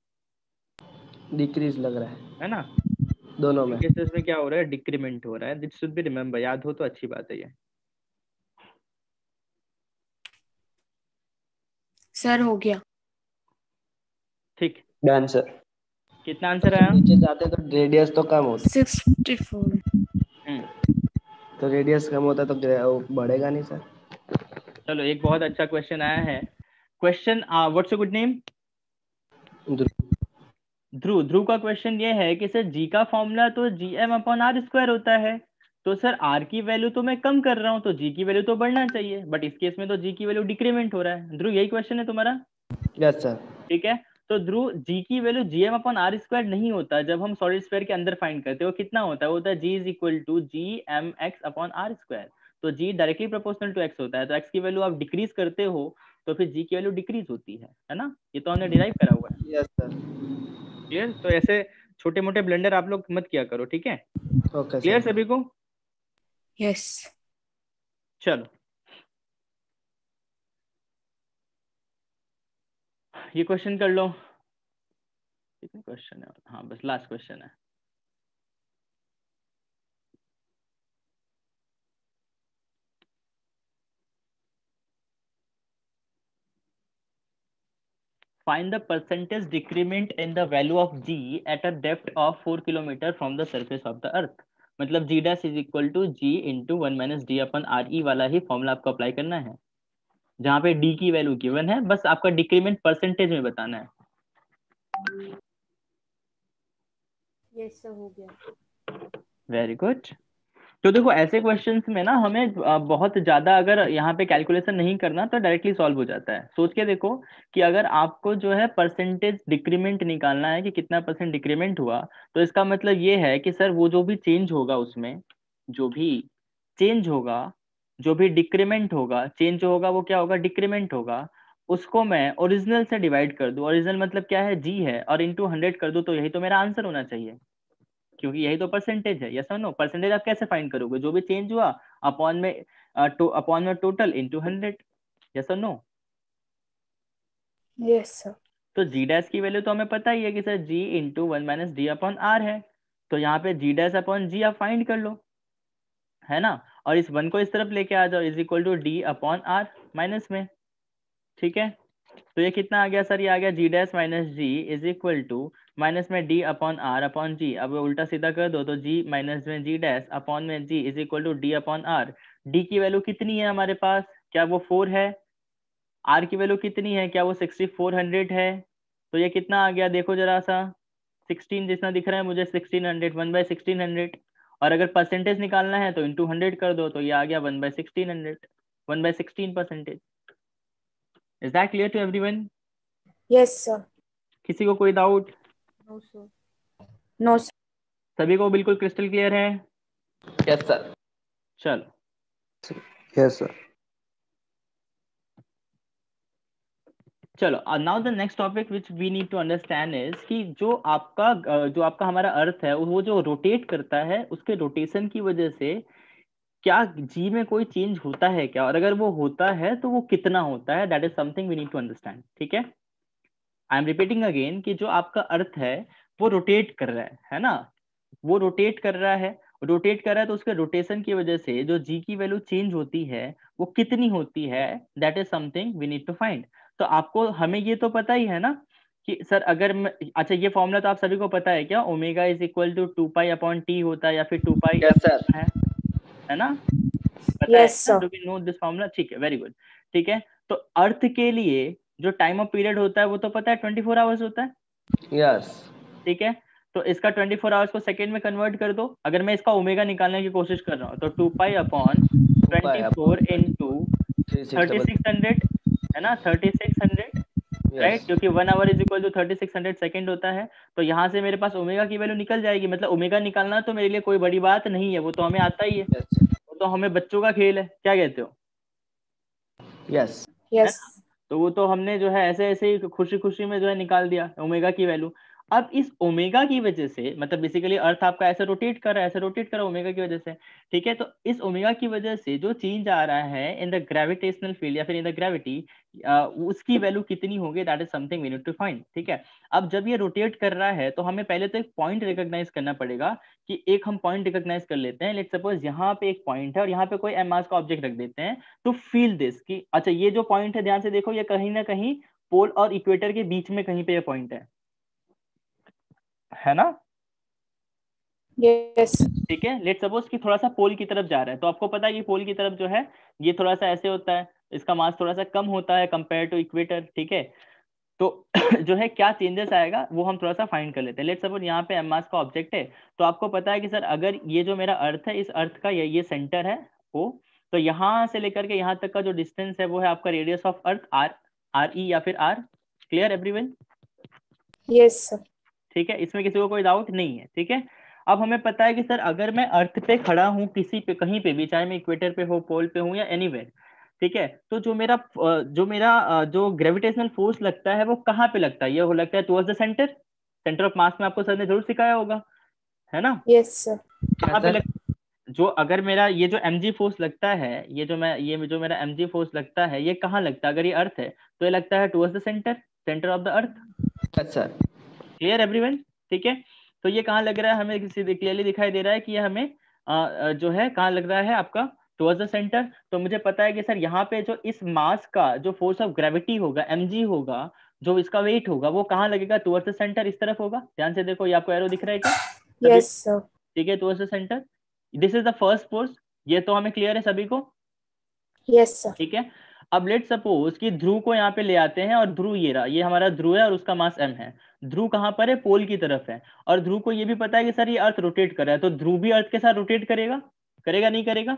डिक्रीज लग रहा है ना। है दोनों इन में। केसेस में क्या हो रहा है, डिक्रीमेंट हो रहा है, दिस शुड बी रिमेम्बर, याद हो तो अच्छी बात है ये। सर हो गया। ठीक, डन सर। कितना आंसर सबसे आया। नीचे जाते तो रेडियस तो कम होता। 64। तो रेडियस कम होता तो वो बढ़ेगा नहीं सर। चलो, एक बहुत अच्छा क्वेश्चन आया है। Question, what's your good name. Dhruv. Dhruv का क्वेश्चन ये है कि सर जी का फॉर्मूला तो gm/r² होता है, तो सर आर की वैल्यू तो मैं कम कर रहा हूँ, तो जी की वैल्यू तो बढ़ना चाहिए, बट इस केस में तो जी की वैल्यू डिक्रीमेंट हो रहा है। ध्रुव यही क्वेश्चन है तुम्हारा। Yes sir. ठीक है, तो ध्रुव जी की वैल्यू gm/r² नहीं होता, जब हम सॉलिड स्फीयर के अंदर फाइंड करते हैं वो कितना होता है, वो होता है g is equal to gmx/r²। तो g directly proportional to x होता है, तो x की वैल्यू आप डिक्रीज करते हो तो फिर g की वैल्यू डिक्रीज होती है ना, ये तो हमने डिराइव करा हुआ है। Yes sir. क्लियर, तो ऐसे छोटे मोटे ब्लंडर आप लोग मत किया करो, ठीक है। Okay clear sir. सभी को। यस। चलो, ये क्वेश्चन कर लो। कितने क्वेश्चन है, हाँ बस लास्ट क्वेश्चन है। Find the percentage decrement in the value of g at a depth of 4 kilometre from the surface of the Earth. मतलब g dash is equal to g into 1 minus D upon R E वाला ही formula आपको apply करना है, जहाँ पे d की value given है, बस आपका डिक्रीमेंट परसेंटेज में बताना है। यस सर, हो गया। Very good. तो देखो ऐसे क्वेश्चंस में ना हमें बहुत ज्यादा अगर यहाँ पे कैलकुलेशन नहीं करना तो डायरेक्टली सॉल्व हो जाता है। सोच के देखो कि अगर आपको जो है परसेंटेज डिक्रीमेंट निकालना है कि कितना परसेंट डिक्रीमेंट हुआ, तो इसका मतलब ये है कि सर वो जो भी चेंज होगा उसमें, जो भी चेंज होगा, जो भी डिक्रीमेंट होगा, चेंज होगा वो क्या होगा, डिक्रीमेंट होगा, उसको मैं ओरिजिनल से डिवाइड कर दूं। ओरिजिनल मतलब क्या है, जी है, और इंटू 100 कर दूं, तो यही तो मेरा आंसर होना चाहिए, क्योंकि यही तो परसेंटेज है। यस और नो? परसेंटेज आप कैसे फाइंड करोगे, जो भी चेंज हुआ अपॉन में अपॉन में टोटल इनटू 100। यस और नो? Yes sir. तो जी डैश की वैल्यू तो हमें पता ही है कि sir G into 1 minus D upon R है, तो यहाँ पे जी डैश अपॉन जी आप फाइंड कर लो, है ना। और इस 1 को इस तरफ लेके आ जाओ, is equal to D upon R minus में, ठीक है। तो ये कितना आ गया सर, ये आ गया G dash minus G is equal to minus में D upon R upon G. अब उल्टा सीधा कर दो तो जी माइनस में जी डैश अपॉन में G is equal to D upon R. D की वैल्यू कितनी है हमारे पास, क्या वो 4 है? आर की वैल्यू कितनी है, क्या वो 6400 है? तो ये कितना आ गया देखो जरा सा, 16 जितना दिख रहा है मुझे, 1600, 1/1600। और अगर परसेंटेज निकालना है तो इंटू 100 कर दो, तो ये आ गया 1/1600, 1/16%। Is that clear to everyone? Yes sir. किसी को कोई doubt? No sir. No sir. सभी को बिल्कुल क्रिस्टल क्लियर है? Yes sir. चलो यस सर। चलो, now the next topic which we need to understand is कि जो आपका हमारा अर्थ है वो जो रोटेट करता है, उसके रोटेशन की वजह से क्या जी में कोई चेंज होता है क्या, और अगर वो होता है तो वो कितना होता है, that is something we need to understand. ठीक है, आई एम रिपीटिंग अगेन कि जो आपका अर्थ है वो रोटेट कर रहा है ना, वो रोटेट कर रहा है, रोटेट कर रहा है, तो उसके रोटेशन की वजह से जो जी की वैल्यू चेंज होती है वो कितनी होती है, that is something we need to find. तो आपको हमें ये तो पता ही है ना कि सर अगर अच्छा ये फॉर्मूला तो आप सभी को पता है क्या, omega is equal to 2 pi upon T होता है, या फिर 2 पाई यस सर। है ना, पता है यस ना, sir. Do we know this formula? ठीक है, वेरी गुड। ठीक है, तो अर्थ के लिए जो टाइम ऑफ पीरियड होता है वो तो पता है 24 आवर्स होता है। यस। ठीक है, तो इसका 24 आवर्स को सेकेंड में कन्वर्ट कर दो। अगर मैं इसका ओमेगा निकालने की कोशिश कर रहा हूँ तो 2 पाई अपॉन 24 इंटू 3600 है ना, 3600 राइट, क्योंकि 1 hour is equal to 3600 second होता है। तो यहाँ से मेरे पास ओमेगा की वैल्यू निकल जाएगी, मतलब ओमेगा निकालना तो मेरे लिए कोई बड़ी बात नहीं है, वो तो हमें आता ही है, वो तो हमें बच्चों का खेल है, क्या कहते हो? यस। यस। तो वो तो हमने जो है ऐसे ऐसे ही खुशी खुशी में जो है निकाल दिया ओमेगा की वैल्यू। अब इस ओमेगा की वजह से, मतलब बेसिकली अर्थ आपका ऐसे रोटेट कर रहा है, ऐसे रोटेट कर रहा है ओमेगा की वजह से, ठीक है। तो इस ओमेगा की वजह से जो चेंज आ रहा है इन द ग्रेविटेशनल फील्ड या फिर इन द ग्रेविटी, उसकी वैल्यू कितनी होगी, that is something we need to find. ठीक है, अब जब ये रोटेट कर रहा है तो हमें पहले तो एक पॉइंट रिकॉग्नाइज करना पड़ेगा, कि एक हम पॉइंट रिकॉग्नाइज कर लेते हैं। लेट्स सपोज यहाँ पे एक पॉइंट है और यहाँ पे कोई एम मास का ऑब्जेक्ट रख देते हैं, तो फील दिस कि अच्छा ये जो पॉइंट है, ध्यान से देखो, ये कहीं ना कहीं पोल और इक्वेटर के बीच में कहीं पे ये पॉइंट है ना। यस। ठीक है, लेट्स सपोज कि थोड़ा सा पोल की तरफ जा रहा है, तो आपको पता है कि पोल की तरफ जो है ये थोड़ा सा ऐसे होता है, इसका मास थोड़ा सा कम होता है कंपेयर टू इक्वेटर। ठीक है, तो जो है क्या चेंजेस आएगा वो हम थोड़ा सा फाइंड कर लेते हैं। लेट्स सपोज यहाँ पे एम मास का ऑब्जेक्ट है, तो आपको पता है कि सर अगर ये जो मेरा अर्थ है, इस अर्थ का ये सेंटर है ओ, तो यहाँ से लेकर के यहाँ तक का जो डिस्टेंस है वो है आपका radius of Earth R E या फिर R. Clear everyone? Yes sir. ठीक है, इसमें किसी को कोई डाउट नहीं है? ठीक है, अब हमें पता है कि सर अगर मैं अर्थ पे खड़ा हूँ, किसी पे कहीं पे भी, चाहे मैं इक्वेटर पे हो, पोल पे हूँ या एनीवेयर, ठीक है, तो जो मेरा जो ग्रेविटेशनल फोर्स लगता है वो कहाँ पे लगता है, ये वो लगता है towards the centre, centre of mass में आपको सर ने जरूर सिखाया होगा, है ना। Yes sir. कहाँ पे जो अगर मेरा ये जो mg फोर्स लगता है, ये जो मेरा mg फोर्स लगता है, ये कहाँ लगता है, अगर ये अर्थ है तो ये लगता है towards the centre of the earth. Yes sir. Clear everyone? ठीक है, तो ये कहाँ लग रहा है, हमें क्लियरली दिखाई दे रहा है कि ये हमें जो है कहाँ लग रहा है आपका टुवर्ड्स द सेंटर। तो मुझे पता है कि सर यहाँ पे जो इस मास का जो फोर्स ऑफ ग्रेविटी होगा mg होगा, जो इसका वेट होगा वो कहाँ लगेगा, टुवर्ड्स द सेंटर, इस तरफ होगा। ध्यान से देखो, ये आपको एरो दिख रहा है क्या? Yes sir. ठीक है, towards the centre, this is the first force. ये तो हमें क्लियर है सभी को? Yes sir. ठीक है। अब लेट सपोज कि ध्रुव को यहाँ पे ले आते हैं, और ध्रुव ये रहा, ये हमारा ध्रुव है और उसका मास m है। ध्रुव कहाँ पर है, पोल की तरफ है, और ध्रुव को ये भी पता है कि सर ये अर्थ रोटेट कर रहा है, तो ध्रुव भी अर्थ के साथ रोटेट करेगा, करेगा नहीं करेगा?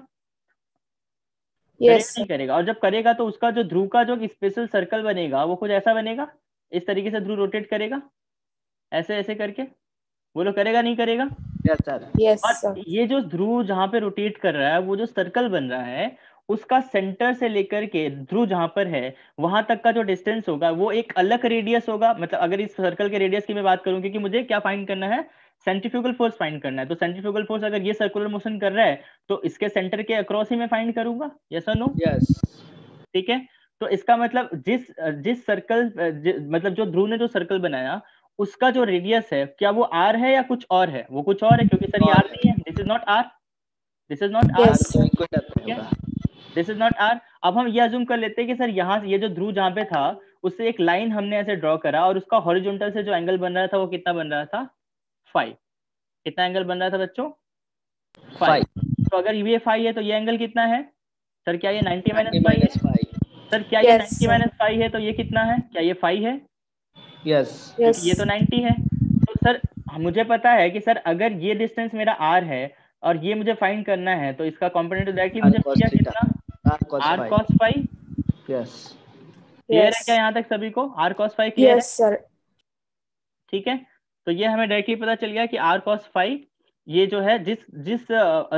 करेगा यस नहीं सर। करेगा? और जब करेगा तो उसका जो ध्रुव का जो स्पेशल सर्कल बनेगा वो कुछ ऐसा बनेगा, इस तरीके से ध्रुव रोटेट करेगा, ऐसे ऐसे करके। बोलो करेगा नहीं करेगा? Yes sir. यस और सर। ये जो ध्रुव जहां पे रोटेट कर रहा है, वो जो सर्कल बन रहा है, उसका सेंटर से लेकर के ध्रुव जहां पर है वहां तक का जो डिस्टेंस होगा वो एक अलग रेडियस होगा। मतलब अगर इस सर्कल के रेडियस की मैं बात करूं, क्योंकि मुझे क्या फाइंड करना है, सेंट्रीफ्यूगल फोर्स फाइंड करना है, तो सेंट्रीफ्यूगल फोर्स अगर ये सर्कुलर मोशन कर रहा है तो इसके सेंटर के अक्रॉस ही मैं फाइंड करूंगा, यस और नो? यस। ठीक है। तो इसका मतलब जिस जिस सर्कल मतलब जो ध्रुव ने जो सर्कल बनाया उसका जो रेडियस है, क्या वो आर है या कुछ और है? वो कुछ और है, क्योंकि सर ये आर नहीं है, this is not R, this is not R. Yes तो सर। इक्वेटर पे ठीक है, होगा। This is not R. अब हम ये अज्यूम कर लेते हैं कि सर यहाँ से ये जो ध्रुव जहां पे था उससे एक लाइन हमने ऐसे ड्रॉ करा, और उसका हॉरिजॉन्टल से जो एंगल बन रहा था वो कितना बन रहा था, 5। कितना एंगल बन रहा था बच्चों, 5। तो अगर ये 5 है तो ये एंगल कितना है सर, क्या ये 90 माइनस 5 है? 5। सर क्या ये यस 90 सर। माइनस 5 है, तो ये कितना है, क्या ये 5 है? यस। यस। क्योंकि ये तो 90 है। तो सर मुझे पता है कि सर अगर ये डिस्टेंस मेरा r है और ये मुझे फाइंड करना है, तो इसका कॉम्पोनेंट डायरेक्टली मुझे मिल गया कितना, r cos phi। Yes. Clear है यस। क्या यहाँ तक सभी को, r cos phi क्लियर है? Yes sir. ठीक है। तो ये हमें डायरेक्टली पता चल गया कि r cos phi ये जो है जिस जिस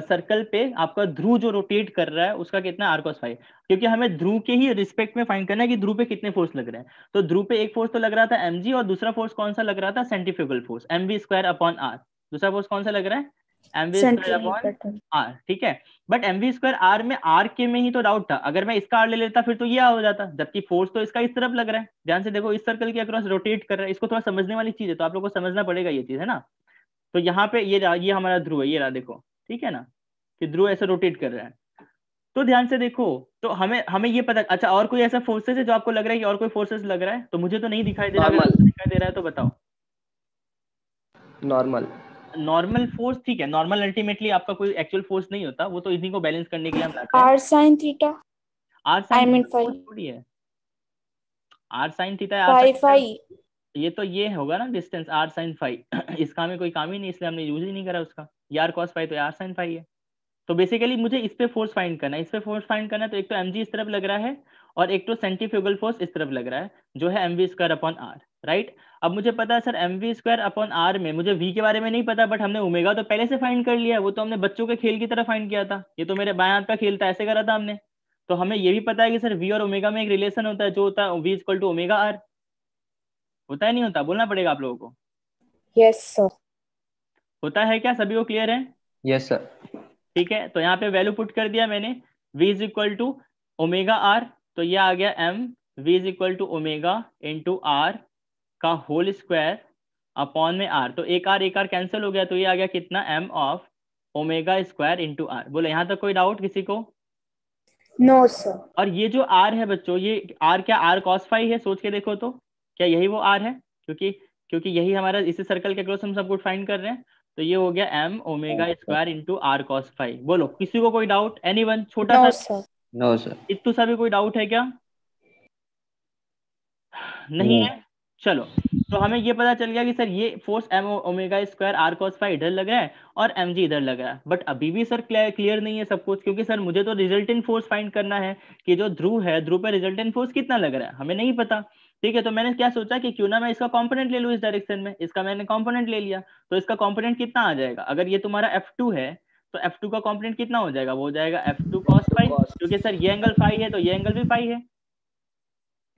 सर्कल पे आपका ध्रुव जो रोटेट कर रहा है उसका कितना r cos phi, क्योंकि हमें ध्रुव के ही रिस्पेक्ट में फाइंड करना है कि ध्रुव पे कितने फोर्स लग रहे हैं। तो ध्रुव पे एक फोर्स तो लग रहा था mg, और दूसरा फोर्स कौन सा लग रहा था, सेंट्रीफ्यूगल फोर्स mv²/r। दूसरा फोर्स कौन सा लग रहा है, mv²/r। ठीक है। बट mv²r में r के में ही तो डाउट था, अगर मैं इसका r ले लेता फिर तो ये हो जाता, जबकि फोर्स तो इसका इस तरफ लग रहा है। ध्यान से देखो, इस सर्कल के अक्रॉस रोटेट कर रहा है, इसको थोड़ा समझने वाली चीज है, तो आप लोग को समझना पड़ेगा ये चीज, है ना? तो यहाँ पे ये हमारा ध्रुव है, ये रहा देखो, ठीक है ना, कि ध्रुव ऐसे रोटेट कर रहा है। तो ध्यान से देखो, तो हमें हमें ये पता, अच्छा और कोई ऐसा फोर्सेस है जो आपको लग रहा है कि और कोई फोर्सेस लग रहा है? तो मुझे तो नहीं दिखाई दे रहा, अगर आपको दिखाई दे रहा है तो बताओ। नॉर्मल। नॉर्मल फोर्स, ठीक है, नॉर्मल अल्टीमेटली आपका कोई एक्चुअल फोर्स नहीं होता, वो तो इन्हीं को बैलेंस करने के लिए हम लाते हैं। r sin theta. R I sine mean theta phi. थोड़ी है, R sine theta, R Phi sine, phi. ये तो ये होगा ना डिस्टेंस आर साइन फाई इसका हमें कोई काम ही नहीं, इसलिए हमने यूज ही नहीं करा उसका। यार कॉस फाई तो यार साइन फाई है। तो बेसिकली मुझे इस पे फोर्स फाइंड करना है, इस पे फोर्स फाइंड करना है, तो एक तो mg इस तरफ लग रहा है और एक तो सेंट्रीफ्यूगल फोर्स इस तरफ लग रहा है, जो है mv²/r, राइट? अब मुझे पता है सर mv²/r में मुझे v के बारे में नहीं पता, बट हमने ओमेगा तो पहले से फाइंड कर लिया है, वो तो हमने बच्चों के खेल की तरह फाइंड किया था, ये तो मेरे बाएं हाथ का खेल था, ऐसे करा था हमने। तो हमें ये भी पता है कि सर v और ओमेगा में एक रिलेशन होता है, जो होता है v = ω/r। होता है नहीं होता, बोलना पड़ेगा आप लोगों को। Yes sir. होता है क्या, सभी को क्लियर है? Yes sir. ठीक है, तो यहाँ पे वैल्यू पुट कर दिया मैंने, v = ω/r, तो ये आ गया m v = ω/r का होल स्क्वायर अपॉन में r, तो एक r कैंसिल हो गया, तो ये आ गया कितना, m ऑफ ω² × r। बोले यहाँ तक कोई डाउट किसी को? No sir. और ये जो r है बच्चों, ये r क्या r cos phi है? सोच के देखो तो, क्या यही वो r है? क्योंकि यही हमारा इसी सर्कल के क्रॉस हम सब कुछ फाइंड कर रहे हैं, तो ये हो गया m ω² × r cos phi। बोलो किसी को कोई डाउट, एनीवन? छोटा No सा sir. No sir. इतू सा भी कोई डाउट है क्या? नहीं है। चलो, तो हमें ये पता चल गया कि सर ये force m ω² r cos phi इधर लग रहा है और mg इधर लग रहा है, बट अभी भी सर क्लियर नहीं है सब कुछ, क्योंकि सर मुझे तो रिजल्टेंट फोर्स फाइंड करना है कि जो ध्रुव है, ध्रुव पे रिजल्टेंट फोर्स कितना लग रहा है, हमें नहीं पता। ठीक है, तो मैंने क्या सोचा कि क्यों ना मैं इसका कंपोनेंट ले लूँ इस डायरेक्शन में, इसका मैंने कंपोनेंट ले लिया, तो इसका कंपोनेंट कितना आ जाएगा, अगर ये तुम्हारा F2 है तो F2 का कंपोनेंट कितना हो जाएगा, वो हो जाएगा F2 cos phi, क्योंकि सर ये एंगल फाई है तो ये एंगल भी फाई है,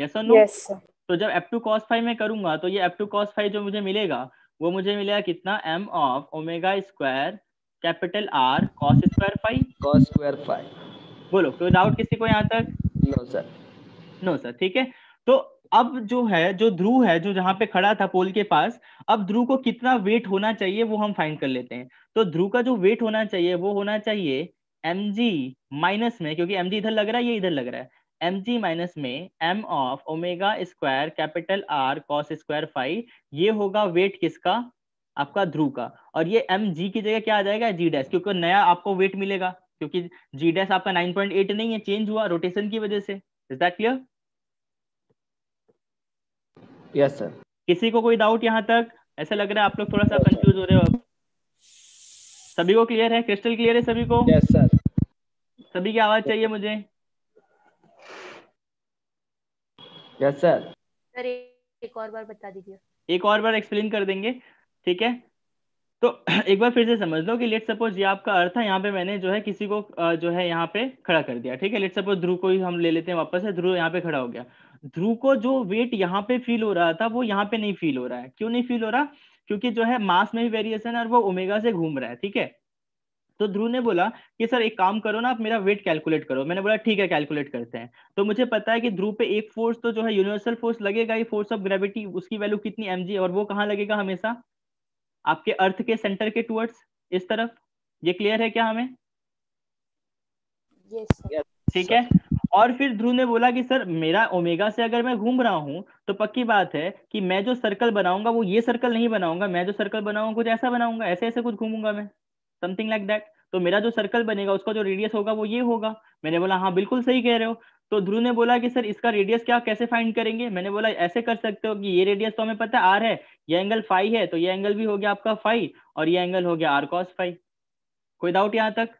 यस और नो? Yes sir. तो जब F2 cos phi में करूंगा तो ये F2 cos phi जो मुझे मिलेगा वो मुझे मिलेगा कितना, m of ω² capital R cos² phi। बोलो कोई डाउट किसी को यहाँ तक? No sir. No sir. ठीक है, तो अब जो है, जो ध्रुव है जो जहां पे खड़ा था पोल के पास, अब ध्रुव को कितना वेट होना चाहिए वो हम फाइंड कर लेते हैं। तो ध्रुव का जो वेट होना चाहिए वो होना चाहिए mg माइनस में, क्योंकि mg इधर लग रहा है, ये इधर लग रहा है, mg माइनस में m of omega square capital R cos square phi, ये होगा वेट किसका, आपका ध्रुव का। और ये mg की जगह क्या आ जाएगा, g डैश, क्योंकि नया आपको वेट मिलेगा, क्योंकि g डैश आपका 9.8 नहीं है, चेंज हुआ रोटेशन की वजह से। Is that clear? Yes sir. किसी को कोई डाउट यहाँ तक? ऐसा लग रहा है आप लोग थोड़ा सा कंफ्यूज हो रहे हो अब। सभी को क्लियर है, क्रिस्टल क्लियर है सभी को? Yes sir. सभी की आवाज चाहिए मुझे। Yes sir. सर एक और बार बता दीजिए। एक और बार एक्सप्लेन कर देंगे, ठीक है? तो एक बार फिर से समझ लो कि लेट सपोज ये आपका अर्थ है, यहाँ पे मैंने जो है किसी को जो है यहाँ पे खड़ा कर दिया, ठीक है? लेट सपोज ध्रुव को ही हम ले लेते हैं वापस से, ध्रुव यहाँ पे खड़ा हो गया। ध्रुव को जो वेट यहाँ पे फील हो रहा था वो यहाँ पे नहीं फील हो रहा है। क्यों नहीं फील हो रहा? क्योंकि जो है मास में भी वेरिएशन है और वो ओमेगा से घूम रहा है, ठीक है? तो ध्रुव ने बोला कि सर एक काम करो ना, आप मेरा वेट कैलकुलेट करो। मैंने बोला ठीक है कैलकुलेट करते हैं। तो मुझे पता है कि ध्रुव पे एक फोर्स तो जो है यूनिवर्सल फोर्स लगेगा ही, फोर्स ऑफ ग्रेविटी, उसकी वैल्यू कितनी mg, और वो कहाँ लगेगा, हमेशा आपके अर्थ के सेंटर के टुवर्ड्स इस तरफ। ये क्लियर है क्या हमें? Yes sir. ठीक है। और फिर ध्रुव ने बोला कि सर मेरा ओमेगा से अगर मैं घूम रहा हूं तो पक्की बात है कि मैं जो सर्कल बनाऊंगा वो ये सर्कल नहीं बनाऊंगा, मैं जो सर्कल बनाऊंगा कुछ ऐसा बनाऊंगा, ऐसे ऐसे कुछ घूमूंगा मैं, समथिंग लाइक दैट। तो मेरा जो सर्कल बनेगा उसका जो रेडियस होगा वो ये होगा। मैंने बोला हाँ बिल्कुल सही कह रहे हो। तो ध्रुव ने बोला कि सर इसका रेडियस क्या कैसे फाइंड करेंगे? मैंने बोला ऐसे कर सकते हो कि ये रेडियस तो हमें पता है आर है, ये एंगल फाई है, तो ये एंगल भी हो गया आपका फाई, और ये एंगल हो गया आर कॉस फाई। कोई डाउट यहाँ तक?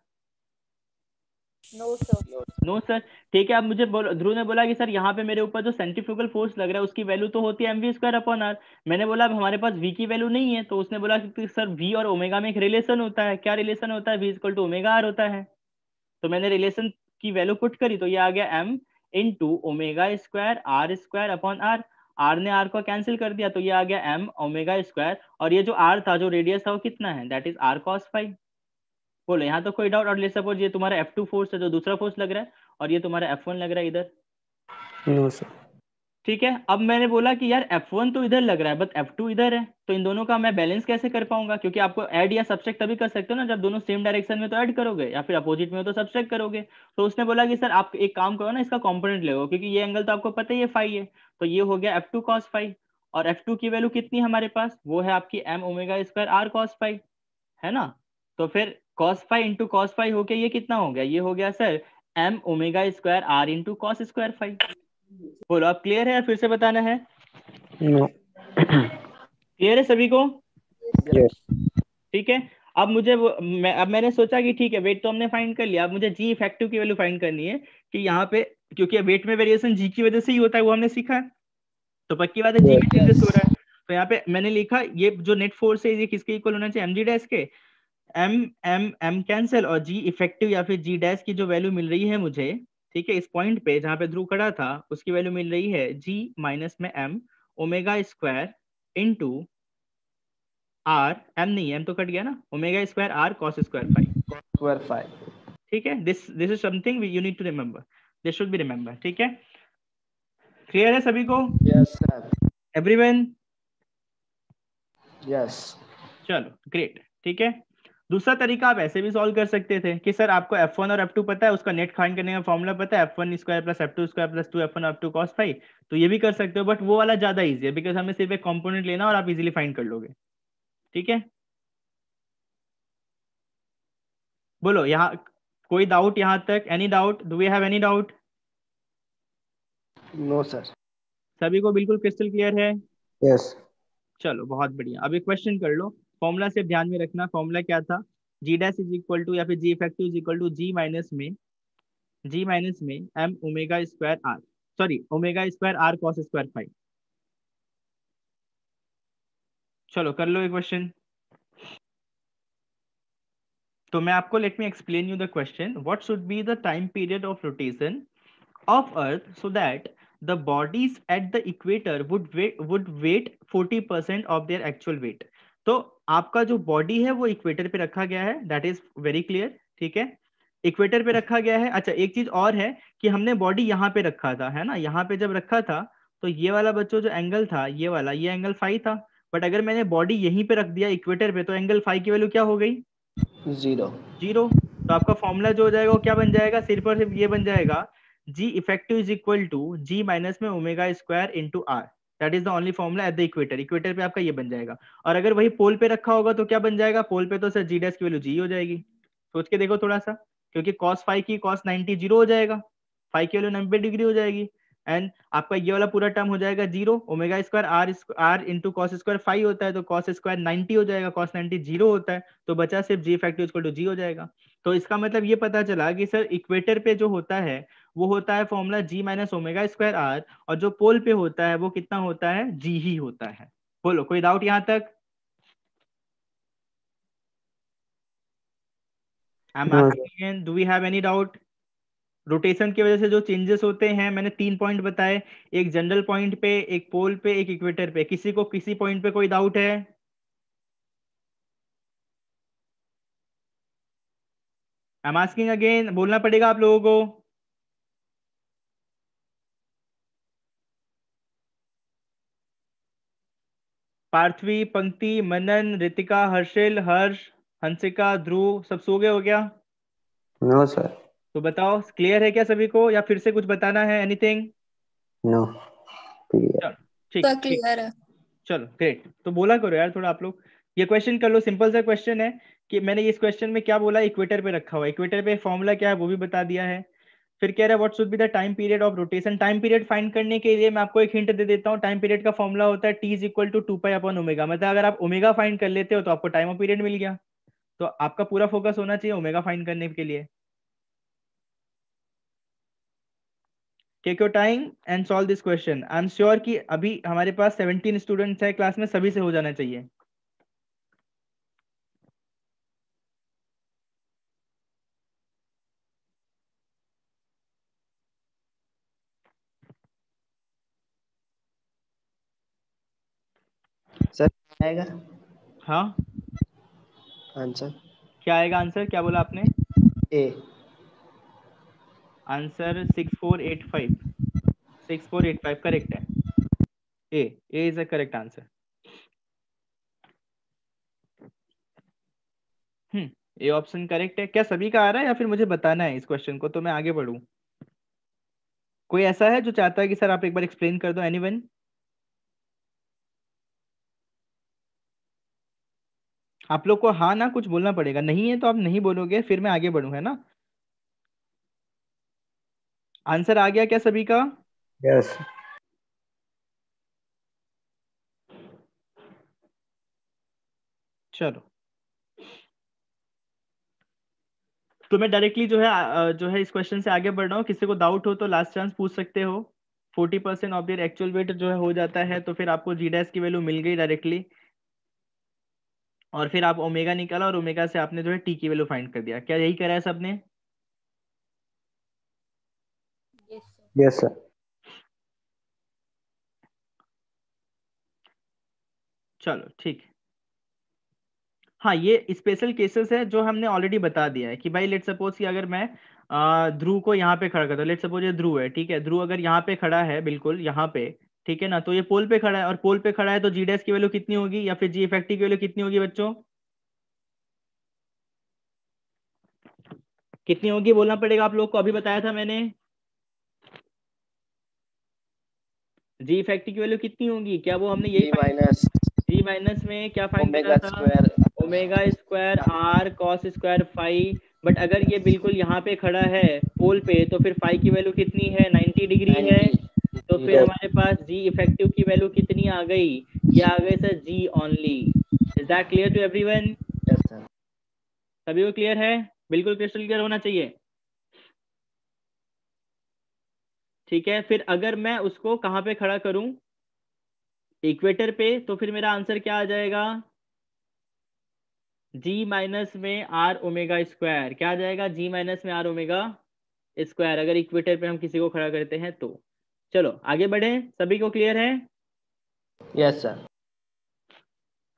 No sir. No sir. ठीक है। अब मुझे ध्रुव ने बोला कि सर यहाँ पे मेरे ऊपर जो सेंट्रीफ्यूगल फोर्स लग रहा है उसकी वैल्यू तो होती है mv स्क्वायर अपॉन आर। मैंने बोला अब हमारे पास v की वैल्यू नहीं है, तो उसने बोला कि सर v और ओमेगा में एक रिलेशन होता है। क्या रिलेशन होता है? v equal to omega R होता है। तो मैंने रिलेशन की वैल्यू पुट करी तो ये आ गया m into omega square upon R. R ने आर को कैंसिल कर दिया तो ये आ गया m ओमेगा स्क्वायर, और ये जो आर था, जो रेडियस था, वो कितना है? That is R cos phi. बोलो यहाँ तो कोई डाउट? और लेट्स सपोज ये तुम्हारा F2 फोर्स है जो दूसरा फोर्स लग रहा है, और ये तुम्हारा F1 लग रहा है इधर। No sir. ठीक है। अब मैंने बोला कि यार F1 तो इधर लग रहा है बट F2 इधर है, तो इन दोनों का मैं बैलेंस कैसे कर पाऊंगा? क्योंकि आपको ऐड या सब्सट्रैक्ट तभी कर सकते हो ना जब दोनों सेम डायरेक्शन में तो ऐड करोगे, या फिर अपोजिट में हो तो सब्सट्रैक्ट करोगे। तो उसने बोला कि सर आप एक काम करो ना, इसका कॉम्पोनेंट ले लो, क्योंकि ये एंगल तो आपको पता ही है फाई है, तो ये हो गया F2 cos फाई। और F2 की वैल्यू कितनी है हमारे पास? वो है आपकी m omega square are cos phi, है ना? तो फिर cos phi into cos phi होके ये कितना हो गया? ये हो गया sir m omega square r into cos square phi. बोलो आप क्लियर है या फिर से बताना है? नो। क्लियर है सभी को? यस। ठीक है। अब मुझे अब मैंने सोचा कि ठीक है वेट तो हमने फाइंड कर लिया, अब मुझे जी इफेक्टिव की वैल्यू फाइंड करनी है कि यहाँ पे, क्योंकि वेट में वेरिएशन जी की वजह से ही होता है, वो हमने सीखा है, तो पक्की बात है जी की वजह से हो रहा है। तो यहाँ पे मैंने लिखा ये जो नेट फोर्स है ये किसके इक्वल होना चाहिए? mg डैश के। m कैंसिल, और जी इफेक्टिव या फिर जी डैश की जो वैल्यू मिल रही है मुझे, ठीक है, इस पॉइंट पे जहाँ पे ध्रुव खड़ा था उसकी वैल्यू मिल रही है g माइनस में m omega square into r, m नहीं m तो कट गया ना, omega square are cos square phi. Square phi. ठीक है। This is something you need to remember, this should be remember. ठीक है, क्लियर है सभी को? Yes sir. एवरीवन? यस। चलो ग्रेट। ठीक है। दूसरा तरीका आप ऐसे भी सॉल्व कर सकते थे कि सर आपको F1 और F2 पता है, उसका नेट फाइंड करने का फॉर्मूला पता है, F1 square plus F2 square plus 2F1 F2 cos phi. तो ये भी कर सकते हो, बट वो वाला ज्यादा इजी है बिकॉज हमें सिर्फ एक कंपोनेंट लेना और आप इजीली फाइंड कर लोगे। ठीक है, बोलो यहाँ कोई डाउट यहाँ तक? Any doubt? Do we have any doubt? No sir. सभी को बिल्कुल क्रिस्टल क्लियर है? यस। चलो बहुत बढ़िया। अब एक क्वेश्चन कर लो, फॉर्मूला से ध्यान में रखना। फॉर्मूला क्या था? G dash is equal to या फिर G effective is equal to ji minus में m omega square R, sorry omega square are cos square phi. चलो कर लो एक क्वेश्चन। तो मैं आपको let me explain you the question. What should be the time period of rotation of earth so that the bodies at the equator would weight 40% of their actual weight। तो आपका जो बॉडी है वो equator पे रखा गया है, that is very clear. ठीक है, इक्वेटर पे रखा गया है। अच्छा एक चीज और है कि हमने बॉडी यहाँ पे रखा था, है ना? यहाँ पे जब रखा था तो ये वाला बच्चों जो एंगल था ये वाला, ये एंगल फाई था, बट अगर मैंने बॉडी यहीं पे रख दिया इक्वेटर पे तो एंगल फाई की वैल्यू क्या हो गई? जीरो। तो आपका फॉर्मूला जो हो जाएगा वो क्या बन जाएगा? सिर्फ और सिर्फ ये बन जाएगा g effective is equal to ji minus में omega square into r, that is the only formula at the equator. Equator पे आपका ये बन जाएगा, और अगर वही पोल पे रखा होगा तो क्या बन जाएगा, पोल पे तो सर जी डैश की वैल्यू जी हो जाएगी। सोच के देखो थोड़ा सा, क्योंकि cos फाइव की cos 90 जीरो हो जाएगा, फाइव की वैल्यू 90 डिग्री हो जाएगी, एंड आपका ये वाला पूरा टर्म हो जाएगा zero. Omega square r into cos square phi होता है, तो कॉस स्क्वायर 90 हो जाएगा, कॉस 90 जीरो होता है, तो बचा सिर्फ जी इफेक्टिव इक्वल टू जी हो जाएगा। तो इसका मतलब ये पता चला कि सर इक्वेटर पे जो होता है वो होता है formula g minus omega square r, और जो पोल पे होता है वो कितना होता है, जी ही होता है। बोलो कोई डाउट यहाँ तक? I am no asking again, do we have any doubt? Rotation की वजह से जो चेंजेस होते हैं, मैंने 3 पॉइंट बताए, एक जनरल पॉइंट पे, एक पोल पे, एक इक्वेटर पे। किसी को किसी पॉइंट पे कोई डाउट है? आई एम आस्किंग अगेन, बोलना पड़ेगा आप लोगों को। पार्थवी, पंक्ति, मनन, रितिका, हर्षिल, हर्ष, हंसिका, ध्रुव, सब सो गए हो क्या? No sir. तो बताओ क्लियर है क्या सभी को, या फिर से कुछ बताना है, एनीथिंग? No clear. चलो ठीक तो ठीक, क्लियर है। चलो ग्रेट। तो बोला करो यार थोड़ा आप लोग, ये क्वेश्चन कर लो, सिंपल सा क्वेश्चन है। कि मैंने इस क्वेश्चन में क्या बोला, इक्वेटर पे रखा हुआ है, इक्वेटर पे फॉर्मूला क्या है वो भी बता दिया है। फिर कह रहा है what should be the time period of rotation. Time period find करने के लिए मैं आपको एक हिंट दे देता हूँ। टाइम पीरियड का फॉर्मूला होता है T is equal to 2 pi upon omega. मतलब अगर आप ओमेगा फाइंड कर लेते हो तो आपको टाइम ऑफ पीरियड मिल गया। तो आपका पूरा फोकस होना चाहिए ओमेगा फाइंड करने के लिए। Take your time and solve this question. I am sure कि अभी हमारे पास 17 स्टूडेंट्स है क्लास में, सभी से हो जाना चाहिए। सर आएगा हाँ, आंसर? क्या आएगा आंसर, क्या बोला आपने? ए। आंसर 6485, 6485 करेक्ट है। A is a correct answer. A option correct है। क्या सभी का आ रहा है या फिर मुझे बताना है इस क्वेश्चन को तो मैं आगे बढ़ूं? कोई ऐसा है जो चाहता है कि सर आप एक बार एक्सप्लेन कर दो, एनीवन? आप लोग को हाँ ना कुछ बोलना पड़ेगा, नहीं है तो आप नहीं बोलोगे, फिर मैं आगे बढ़ूं, है ना? आंसर आ गया क्या सभी का? यस। चलो, तो मैं डायरेक्टली जो है इस क्वेश्चन से आगे बढ़ रहा हूँ। किसी को डाउट हो तो लास्ट चांस पूछ सकते हो। 40% ऑफ देयर एक्चुअल वेट जो है हो जाता है, तो फिर आपको जी डैश की वैल्यू मिल गई डायरेक्टली, और फिर आप ओमेगा निकाला और ओमेगा से आपने जो है टी की वैल्यू फाइंड कर दिया। क्या यही करा है सबने? Yes sir. Yes sir. चलो ठीक है। हाँ, ये स्पेशल केसेस है जो हमने ऑलरेडी बता दिया है कि भाई लेट सपोज कि अगर मैं ध्रुव को यहाँ पे खड़ा करता हूँ, लेट सपोज ये ध्रुव है, ठीक है, ध्रुव अगर यहाँ पे खड़ा है, बिल्कुल यहाँ पे, ठीक है ना, तो ये पोल पे खड़ा है, और पोल पे खड़ा है तो जी डैश की वैल्यू कितनी होगी, या फिर जी इफेक्टिव की वैल्यू कितनी होगी बच्चों? कितनी होगी बोलना पड़ेगा आप लोग को, अभी बताया था मैंने। जी इफेक्टिव की वैल्यू कितनी होगी, क्या वो हमने यही g find, minus g minus में क्या फाइंड करा ओमेगा था, square. Omega square are cos square phi. But अगर ये बिल्कुल यहाँ पे खड़ा है पोल पे, तो फिर फाइव की वैल्यू कितनी है, 90 डिग्री है। 90 तो फिर जीरो। हमारे पास जी इफेक्टिव की वैल्यू कितनी आ गई, ये आ गई sir g only. Is that clear to everyone? Yes sir. सभी को क्लियर है? बिल्कुल क्रिस्टल क्लियर होना चाहिए। ठीक है, फिर अगर मैं उसको कहाँ पे खड़ा करूं, इक्वेटर पे, तो फिर मेरा आंसर क्या आ जाएगा, जी माइनस में आर ओमेगा स्क्वायर। क्या आ जाएगा, जी माइनस में आर ओमेगा स्क्वायर, अगर इक्वेटर पे हम किसी को खड़ा करते हैं तो। चलो आगे बढ़े, सभी को क्लियर है? Yes sir.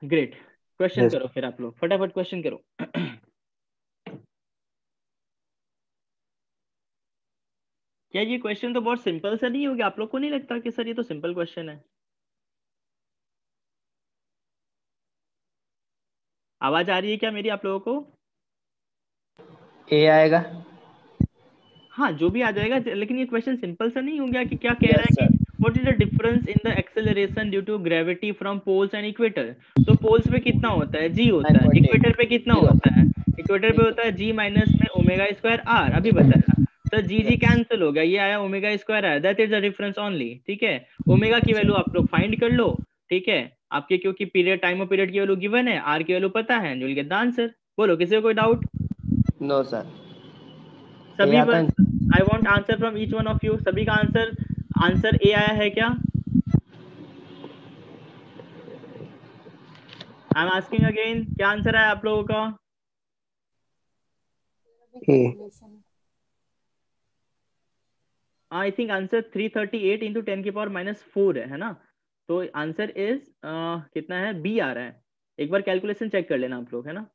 Great. Question yes. करो फिर आप लोग, फटाफट क्वेश्चन करो। क्या ये क्वेश्चन तो बहुत सिंपल सा नहीं हो गया? आप लोग को नहीं लगता कि सर ये तो सिंपल क्वेश्चन है? आवाज आ रही है क्या मेरी आप लोगों को? ए आएगा। हाँ जो भी आ जाएगा, लेकिन ये क्वेश्चन सिंपल सा नहीं हो गया कि क्या कह रहा यस है सर। कि what is the difference in the acceleration due to gravity from poles and equator. तो पोल्स पे कितना होता है, जी होता है, 9.8 इक्वेटर पे कितना 0 होता है, इक्वेटर पे ठीक होता है जी माइनस में ओमेगा स्क्वायर आर, अभी बताया सर, जी है। जी यस कैंसिल हो गया, ये आया ओमेगा स्क्वायर आया, that is the difference only, ठीक है। ओमेगा की वैल्यू आप लोग फाइंड कर लो, ठीक है, आपके क्योंकि पीरियड टाइम ऑफ पीरियड की वैल्यू गिवन है, आर की वैल्यू पता है, you will get the answer. बोलो किसी को कोई डाउट? No sir. ये सभी आता पर है। I want answer from each one of you, सभी का आंसर, आंसर ए आया है क्या? आई एम आस्किंग अगेन, क्या आंसर है आप लोगों का? A. Calculation. I think answer 338 into 10⁻⁻⁴ है ना? तो आंसर इज कितना है, बी आ रहा है। एक बार कैलकुलेशन चेक कर लेना आप लोग, है ना,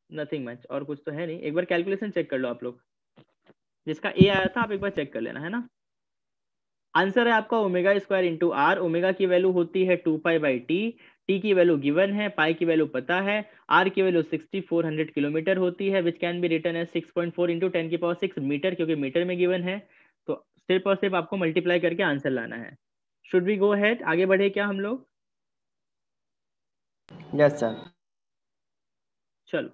नथिंग मच, और कुछ तो है नहीं, एक बार कैलकुलेशन चेक कर लो आप लोग, जिसका ए आया था आप एक बार चेक कर लेना, है ना। आंसर है आपका omega square into r, omega की वैल्यू होती है 2π/t, टी की वैल्यू गिवन है, पाई की वैल्यू पता है, आर की वैल्यू 6400 किलोमीटर होती है, which can be written as 6.4 into 10⁶ metre, क्योंकि मीटर में गिवन है। तो सिर्फ और सिर्फ आपको मल्टीप्लाई करके आंसर लाना है। शुड वी गो हेड, आगे बढ़े क्या हम लोग? Yes sir. चलो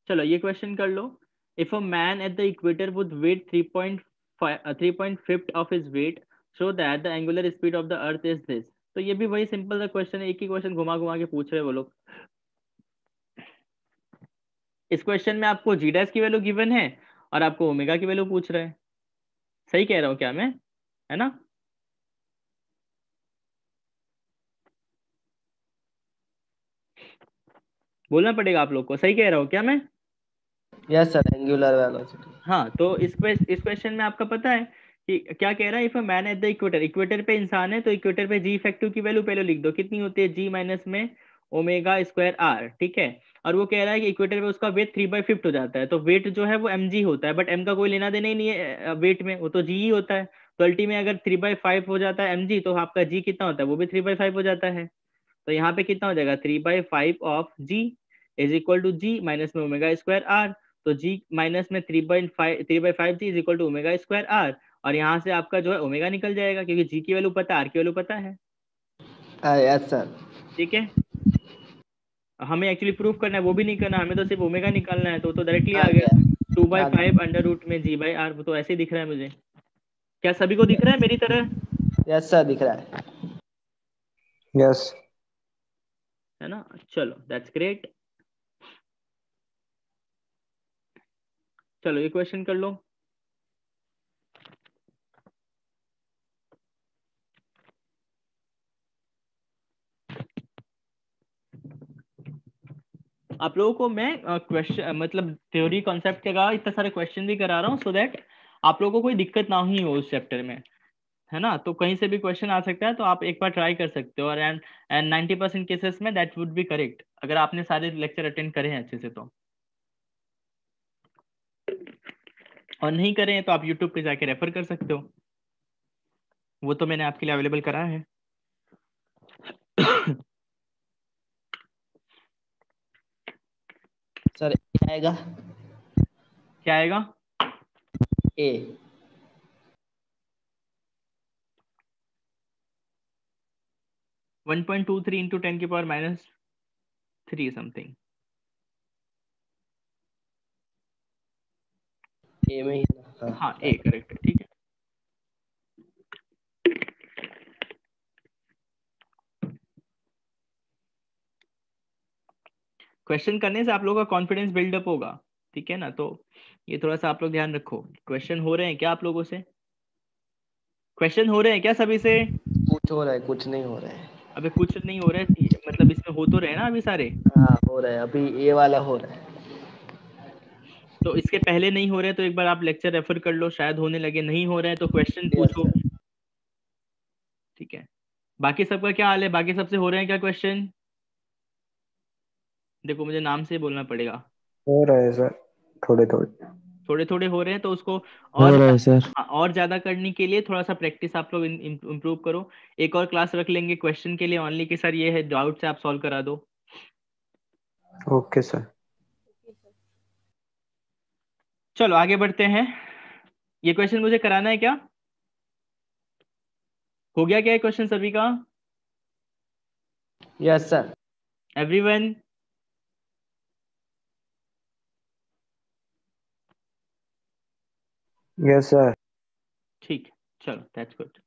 चलो ये क्वेश्चन कर लो। If a man at the equator would weigh 3.5 of his weight, so that the angular speed of the earth is this. तो ये भी वही सिंपल सा क्वेश्चन है, एक ही क्वेश्चन घुमा घुमा के पूछ रहे हैं वो लोग। इस क्वेश्चन में आपको जी डैश की वैल्यू गिवन है और आपको ओमेगा की वैल्यू पूछ रहे हैं। सही कह रहा हूँ क्या मैं, है ना? बोलना पड़ेगा आप लोग को, सही कह रहा हूँ क्या मैं? Yes sir, angular velocity. हाँ तो इस क्वेश्चन में आपका पता है कि क्या कह रहा है, if a man at the equator, equator पे इंसान है तो इक्वेटर पे जी इफेक्टिव की वैल्यू पहले लिख दो, कितनी होती है, जी माइनस में ओमेगा स्क्वायर आर, ठीक है। और वो कह रहा है कि इक्वेटर पे उसका वेट 3/5 हो जाता है, तो वेट जो है वो mg होता है, बट m का कोई लेना देना ही नहीं है वेट में, वो तो g ही होता है। तो अल्टी में अगर 3/5 हो जाता है mg, तो आपका g कितना होता है, वो भी 3/5 हो जाता है। तो यहाँ पे कितना हो जाएगा, 3/5 of g is equal to ji minus में ओमेगा स्क्वायर आर। तो g माइनस में 3/5 g is equal to omega square r, और यहाँ से आपका जो है ओमेगा निकल जाएगा, क्योंकि g की वैल्यू पता है, r की वैल्यू पता है, यस सर। ठीक है। हमें एक्चुअली प्रूफ करना है, वो भी नहीं करना, हमें तो सिर्फ ओमेगा निकालना है, तो डायरेक्टली आ आ गया गया। 2/5 अंडर रूट में g/r, वो तो ऐसे ही दिख रहा है मुझे। क्या सभी को दिख रहा है मेरी तरह, यस सर, दिख रहा है। यस। है ना? चलो दैट्स ग्रेट। चलो ये क्वेश्चन कर लो। आप लोगों को मैं क्वेश्चन मतलब थ्योरी कॉन्सेप्ट का इतने सारे क्वेश्चन भी करा रहा हूँ, सो दैट आप लोगों को कोई दिक्कत ना ही हो उस चैप्टर में, है ना। तो कहीं से भी क्वेश्चन आ सकता है, तो आप एक बार ट्राई कर सकते हो, और एंड 90% केसेस में दैट वुड बी करेक्ट, अगर आपने सारे लेक्चर अटेंड करे हैं अच्छे से तो। और नहीं करें तो आप यूट्यूब पे जाके रेफर कर सकते हो, वो तो मैंने आपके लिए अवेलेबल करा है। सर क्या आएगा? क्या आएगा? ए। 1.23 इंटू 10⁻³ समथिंग। ए में ही ना? हाँ ए करेक्ट है, ठीक है। क्वेश्चन करने से आप लोगों का कॉन्फिडेंस बिल्डअप होगा, ठीक है ना। तो ये थोड़ा सा आप लोग ध्यान रखो। क्वेश्चन हो रहे हैं क्या आप लोगों से, क्वेश्चन हो रहे हैं क्या सभी से? कुछ हो रहा है, कुछ नहीं हो रहा है। अबे कुछ नहीं हो रहा है मतलब इसमें हो तो रहे हैं ना अभी सारे, हाँ हो रहा है, अभी ए वाला हो रहा है। तो इसके पहले नहीं हो रहे तो एक बार आप लेक्चर रेफर कर लो, शायद होने लगे। नहीं हो रहे हैं तो क्वेश्चन यस पूछो, सर। ठीक है। बाकी सबका क्या हाल है, बाकी सबसे हो रहे हैं क्या क्वेश्चन? देखो मुझे नाम से बोलना पड़ेगा। हो रहा है सर, थोड़े थोड़े। थोड़े थोड़े हो रहे हैं, तो उसको हो और रहा है सर। और ज्यादा करने के लिए थोड़ा सा प्रैक्टिस आप लोग इम्प्रूव करो। एक और क्लास रख लेंगे क्वेश्चन के लिए ओनली, कि सर ये है डाउट से आप सॉल्व करा दो। Okay sir. Okay sir. चलो आगे बढ़ते हैं। ये क्वेश्चन मुझे कराना है क्या? हो गया क्या क्वेश्चन सभी का? Yes sir. Everyone? Yes sir. ठीक, चलो दैट्स गुड।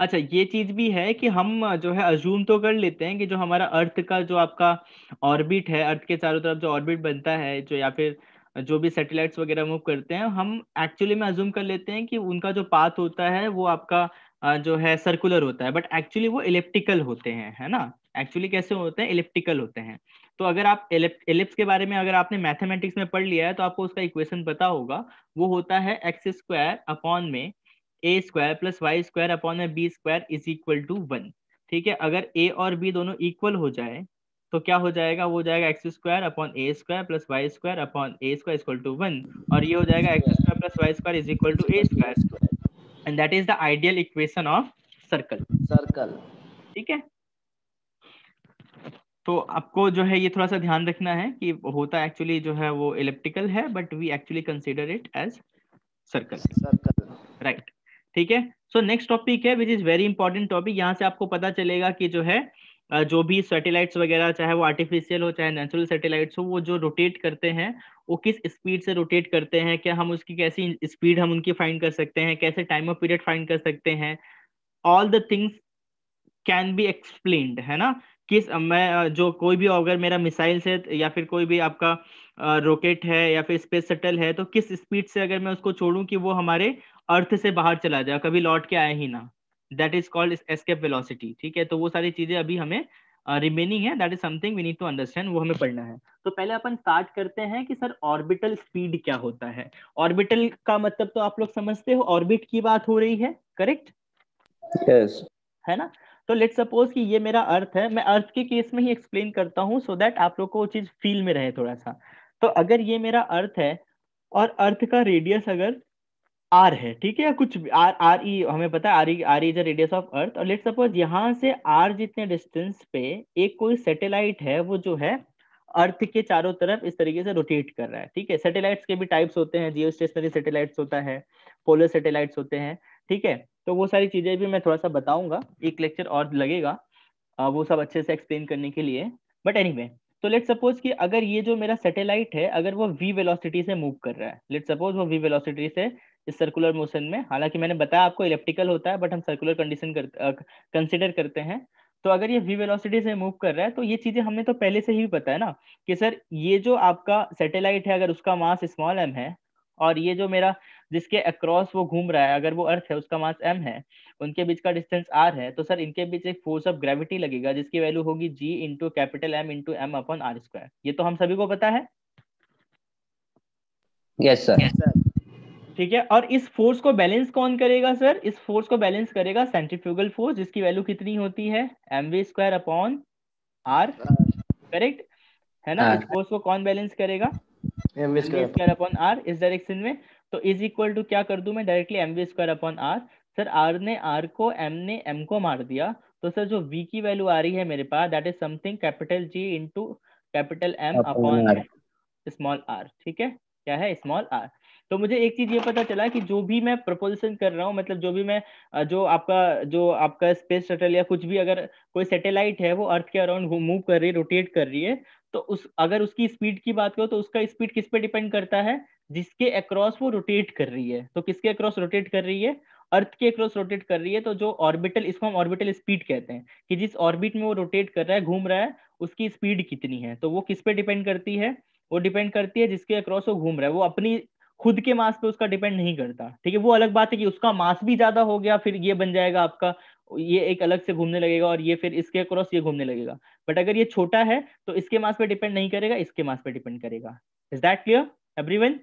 अच्छा, ये चीज भी है कि हम जो है अज्यूम तो कर लेते हैं कि जो हमारा अर्थ का जो आपका ऑर्बिट है, अर्थ के चारों तरफ जो ऑर्बिट बनता है, जो या फिर जो भी सैटेलाइट्स वगैरह मूव करते हैं, हम एक्चुअली में अज्यूम कर लेते हैं कि उनका जो पाथ होता है वो आपका जो है सर्कुलर होता है, बट एक्चुअली वो इलिप्टिकल होते हैं, है ना। एक्चुअली कैसे होते हैं? इलिप्टिकल होते हैं। तो अगर आप एलिप्स के बारे में अगर आपने मैथमेटिक्स में पढ़ लिया है तो आपको उसका इक्वेशन पता होगा। वो होता है एक्स स्क्वायर अपॉन में a square plus y square upon में b square is equal to 1। ठीक है, अगर ए और बी दोनों इक्वल हो जाए तो क्या हो जाएगा? वो हो जाएगा x square upon a square plus y square upon a square equal to 1, और ये हो जाएगा x square plus y square is equal to a square, and that is the ideal equation of circle. Circle. ठीक है, तो आपको जो है ये थोड़ा सा ध्यान रखना है कि होता एक्चुअली जो है वो इलिप्टिकल है, but we actually consider it as circle. Circle. Right, ठीक है। सो नेक्स्ट टॉपिक है which is very important topic. यहाँ से आपको पता चलेगा कि जो है जो भी सैटेलाइट्स वगैरह, चाहे वो आर्टिफिशियल हो चाहे नेचुरल सैटेलाइट्स हो, वो जो रोटेट करते हैं वो किस स्पीड से रोटेट करते हैं, क्या हम उसकी कैसी स्पीड हम उनकी फाइंड कर सकते हैं, कैसे टाइम ऑफ पीरियड फाइंड कर सकते हैं। All the things can be explained, है ना। किस मैं जो कोई भी अगर मेरा मिसाइल से या फिर कोई भी आपका रॉकेट है या फिर स्पेस शटल है, तो किस स्पीड से अगर मैं उसको छोड़ूं कि वो हमारे अर्थ से बाहर चला जाए, कभी लौट के आए ही ना, that is called escape velocity. ठीक है, तो वो सारी चीजें अभी हमें रिमेनिंग है, that is something we need to understand, वो हमें पढ़ना है। तो पहले अपन स्टार्ट करते हैं कि सर ऑर्बिटल स्पीड क्या होता है। ऑर्बिटल का मतलब तो आप लोग समझते हो, ऑर्बिट की बात हो रही है, करेक्ट यस। है ना। तो लेट सपोज कि ये मेरा अर्थ है, मैं अर्थ के केस में ही एक्सप्लेन करता हूँ सो दैट आप लोग को वो चीज फील में रहे थोड़ा सा। तो अगर ये मेरा अर्थ है और अर्थ का रेडियस अगर आर है, ठीक है, या कुछ भी आर आर ई, हमें पता है R E is the radius of अर्थ, और लेट सपोज यहाँ से आर जितने डिस्टेंस पे एक कोई सैटेलाइट है, वो जो है अर्थ के चारों तरफ इस तरीके से रोटेट कर रहा है। ठीक है, सैटेलाइट्स के भी टाइप्स होते हैं, जियो स्टेशनरी सैटेलाइट्स होता है, पोलर सैटेलाइट्स होते हैं। ठीक है, तो वो सारी चीजें भी मैं थोड़ा सा बताऊंगा, एक लेक्चर और लगेगा वो सब अच्छे से एक्सप्लेन करने के लिए। बट एनीवे, तो लेट सपोज कि अगर ये जो मेरा सैटेलाइट है अगर वो v वेलोसिटी से मूव कर रहा है, लेट सपोज वो v वेलोसिटी से इस सर्कुलर मोशन में, हालांकि मैंने बताया आपको इलेप्टिकल होता है बट हम सर्कुलर कंडीशन कंसिडर करते हैं। तो अगर ये v वेलोसिटी से मूव कर रहा है, तो ये चीजें हमें तो पहले से ही पता है ना कि सर ये जो आपका सैटेलाइट है अगर उसका मास स्मॉल m है, और ये जो मेरा जिसके अक्रॉस वो घूम रहा है अगर वो अर्थ है उसका मास m है, उनके बीच का डिस्टेंस r है, तो सर इनके बीच एक फोर्स ऑफ ग्रेविटी लगेगा जिसकी वैल्यू होगी g into capital M into m upon are square. ये तो हम सभी को पता है। Yes sir. ठीक है, और इस फोर्स को बैलेंस कौन करेगा सर? इस फोर्स को बैलेंस करेगा सेंट्रीफ्यूगल फोर्स, जिसकी वैल्यू कितनी होती है? mv square upon r, correct है ना। इस फोर्स को कौन बैलेंस करेगा? Mv mv square. Square upon r इस डायरेक्शन में। तो इज इक्वल टू क्या कर दूं मैं directly? mv square upon r। Sir r ने r को, m ने m को मार दिया, तो सर जो v की वैल्यू आ रही है मेरे पास, that is something capital G into capital M upon small r। ठीक है, क्या है? Small r। तो मुझे एक चीज ये पता चला कि जो भी मैं प्रपोल्सन कर रहा हूँ, मतलब जो भी मैं जो आपका स्पेस शटल या कुछ भी, अगर कोई सैटेलाइट है वो अर्थ के अराउंड मूव कर रही है, रोटेट कर रही है, तो अगर उसकी स्पीड की बात करो तो उसका स्पीड किस पे डिपेंड करता है? जिसके अक्रॉस वो रोटेट कर रही है। तो किसके अक्रॉस रोटेट कर रही है? अर्थ के अक्रॉस रोटेट कर रही है। तो जो ऑर्बिटल, इसको हम ऑर्बिटल स्पीड कहते हैं, कि जिस ऑर्बिट में वो रोटेट कर रहा है, घूम रहा है, उसकी स्पीड कितनी है। तो वो किस पे डिपेंड करती है? वो डिपेंड करती है जिसके अक्रॉस वो घूम रहा है, वो अपनी खुद के मास पे उसका डिपेंड नहीं करता। ठीक है, वो अलग बात है कि उसका मास भी ज्यादा हो गया, फिर ये बन जाएगा आपका, ये एक अलग से घूमने लगेगा और ये फिर इसके क्रॉस ये घूमने लगेगा। बट अगर ये छोटा है तो इसके मास पे डिपेंड नहीं करेगा, इसके मास पे डिपेंड करेगा। Is that clear everyone?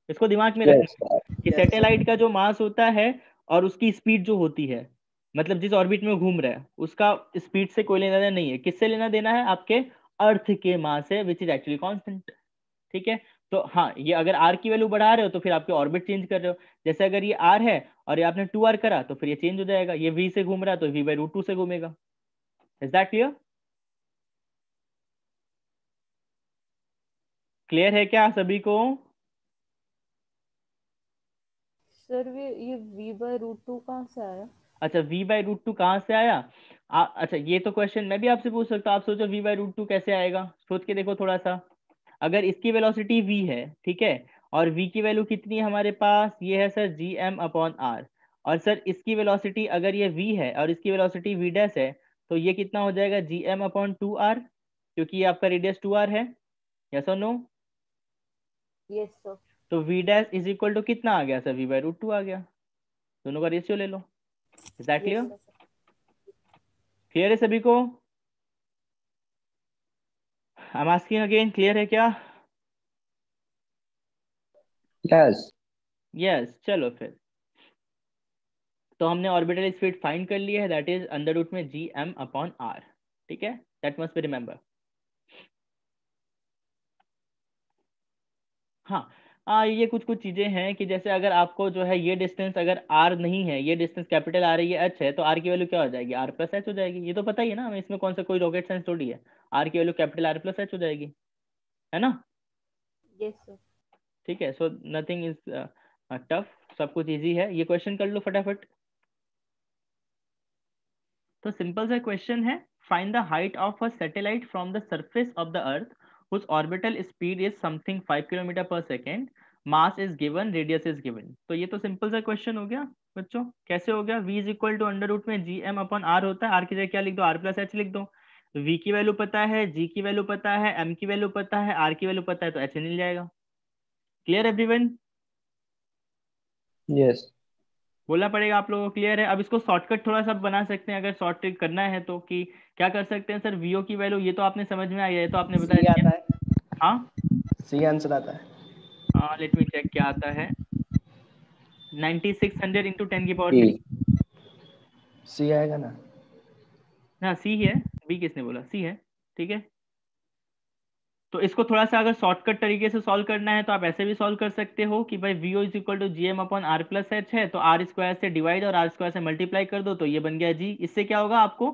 इसको दिमाग में रखना यस सर। कि Yes, सैटेलाइट का जो मास होता है और उसकी स्पीड जो होती है, मतलब जिस ऑर्बिट में वो घूम रहा है उसका स्पीड से कोई लेना देना नहीं है। किससे लेना देना है? आपके अर्थ के मास से, विच इज एक्चुअली कांस्टेंट। ठीक है, तो हाँ, ये अगर आर की वैल्यू बढ़ा रहे हो तो फिर आपके ऑर्बिट चेंज कर रहे हो। जैसे अगर ये आर है और ये आपने 2r करा तो फिर ये चेंज हो जाएगा, ये v से घूम रहा है तो v/√2 से घूमेगा। Is that clear? क्लियर है क्या सभी को? सर ये v/√2 कहाँ से आया? अच्छा, v/√2 कहाँ से आया? अच्छा, ये तो क्वेश्चन मैं भी आपसे पूछ सकता हूँ। आप सोचो v/√2 कैसे आएगा, सोच के देखो थोड़ा सा। अगर इसकी वेलोसिटी v है, ठीक है, और v की वैल्यू कितनी है हमारे पास? ये है सर gm/r। और सर इसकी वेलोसिटी अगर ये v है और इसकी वेलोसिटी v डैश है, तो ये कितना हो जाएगा? gm/2r, क्योंकि ये आपका रेडियस 2r है। यस और नो? Yes sir. तो v dash is equal to कितना आ गया सर? v/√2 आ गया। दोनों का रेशियो ले लो। Is that yes clear? Sir. Clear है सभी को? I am asking again, clear है क्या? यस। यस, चलो फिर। तो हमने ऑर्बिटल स्पीड फाइंड कर लिया है, दैट इज अंडर रूट में gm/r। ठीक है, दैट मस्ट बी रिमेंबर। हाँ, ये कुछ कुछ चीजें हैं कि जैसे अगर आपको जो है ये डिस्टेंस अगर r नहीं है, ये डिस्टेंस कैपिटल R है, ये h है, तो r की वैल्यू क्या हो जाएगी? r+h हो जाएगी। ये तो पता ही है ना हमें, इसमें कौन सा कोई रॉकेट साइंस थोड़ी है। r की वैल्यू कैपिटल R+h हो जाएगी, है ना? Yes sir. ठीक है, सो नथिंग इज टफ, सब कुछ इजी है। ये क्वेश्चन कर लो फटाफट। तो सिंपल सा क्वेश्चन है, find the height of a satellite from the surface of the earth whose orbital speed is something 5 kilometre पर second, mass is given, radius is given. तो ये तो सिंपल सा क्वेश्चन हो गया बच्चों। कैसे हो गया? v is equal to under root में gm/r होता है। r की जगह क्या लिख दो? r+h लिख दो। v की वैल्यू पता है, g की वैल्यू पता है, m की वैल्यू पता है, r की वैल्यू पता है, तो h मिल जाएगा। Clear everyone? यस। बोलना पड़ेगा आप लोगों को। क्लियर है? अब इसको शॉर्टकट थोड़ा सा बना सकते हैं अगर शॉर्टकट करना है तो, कि क्या कर सकते हैं सर? वीओ की वैल्यू ये तो आपने समझ में आई है, ये तो आपने सी बताया। आता है, हाँ, सी आंसर आता है। लेट मी चेक क्या आता है। 9600 इंटू 10⁻³ सी। सी आएगा ना? हाँ, सी है, बी किसने बोला? सी है। ठीक है, तो इसको थोड़ा सा अगर शॉर्टकट तरीके से सॉल्व करना है तो आप ऐसे भी सॉल्व कर सकते हो कि भाई VO is equal to gm/r+h है, तो आर स्क्वायर से डिवाइड और आर स्क्वायर से मल्टीप्लाई कर दो तो ये बन गया जी। इससे क्या होगा? आपको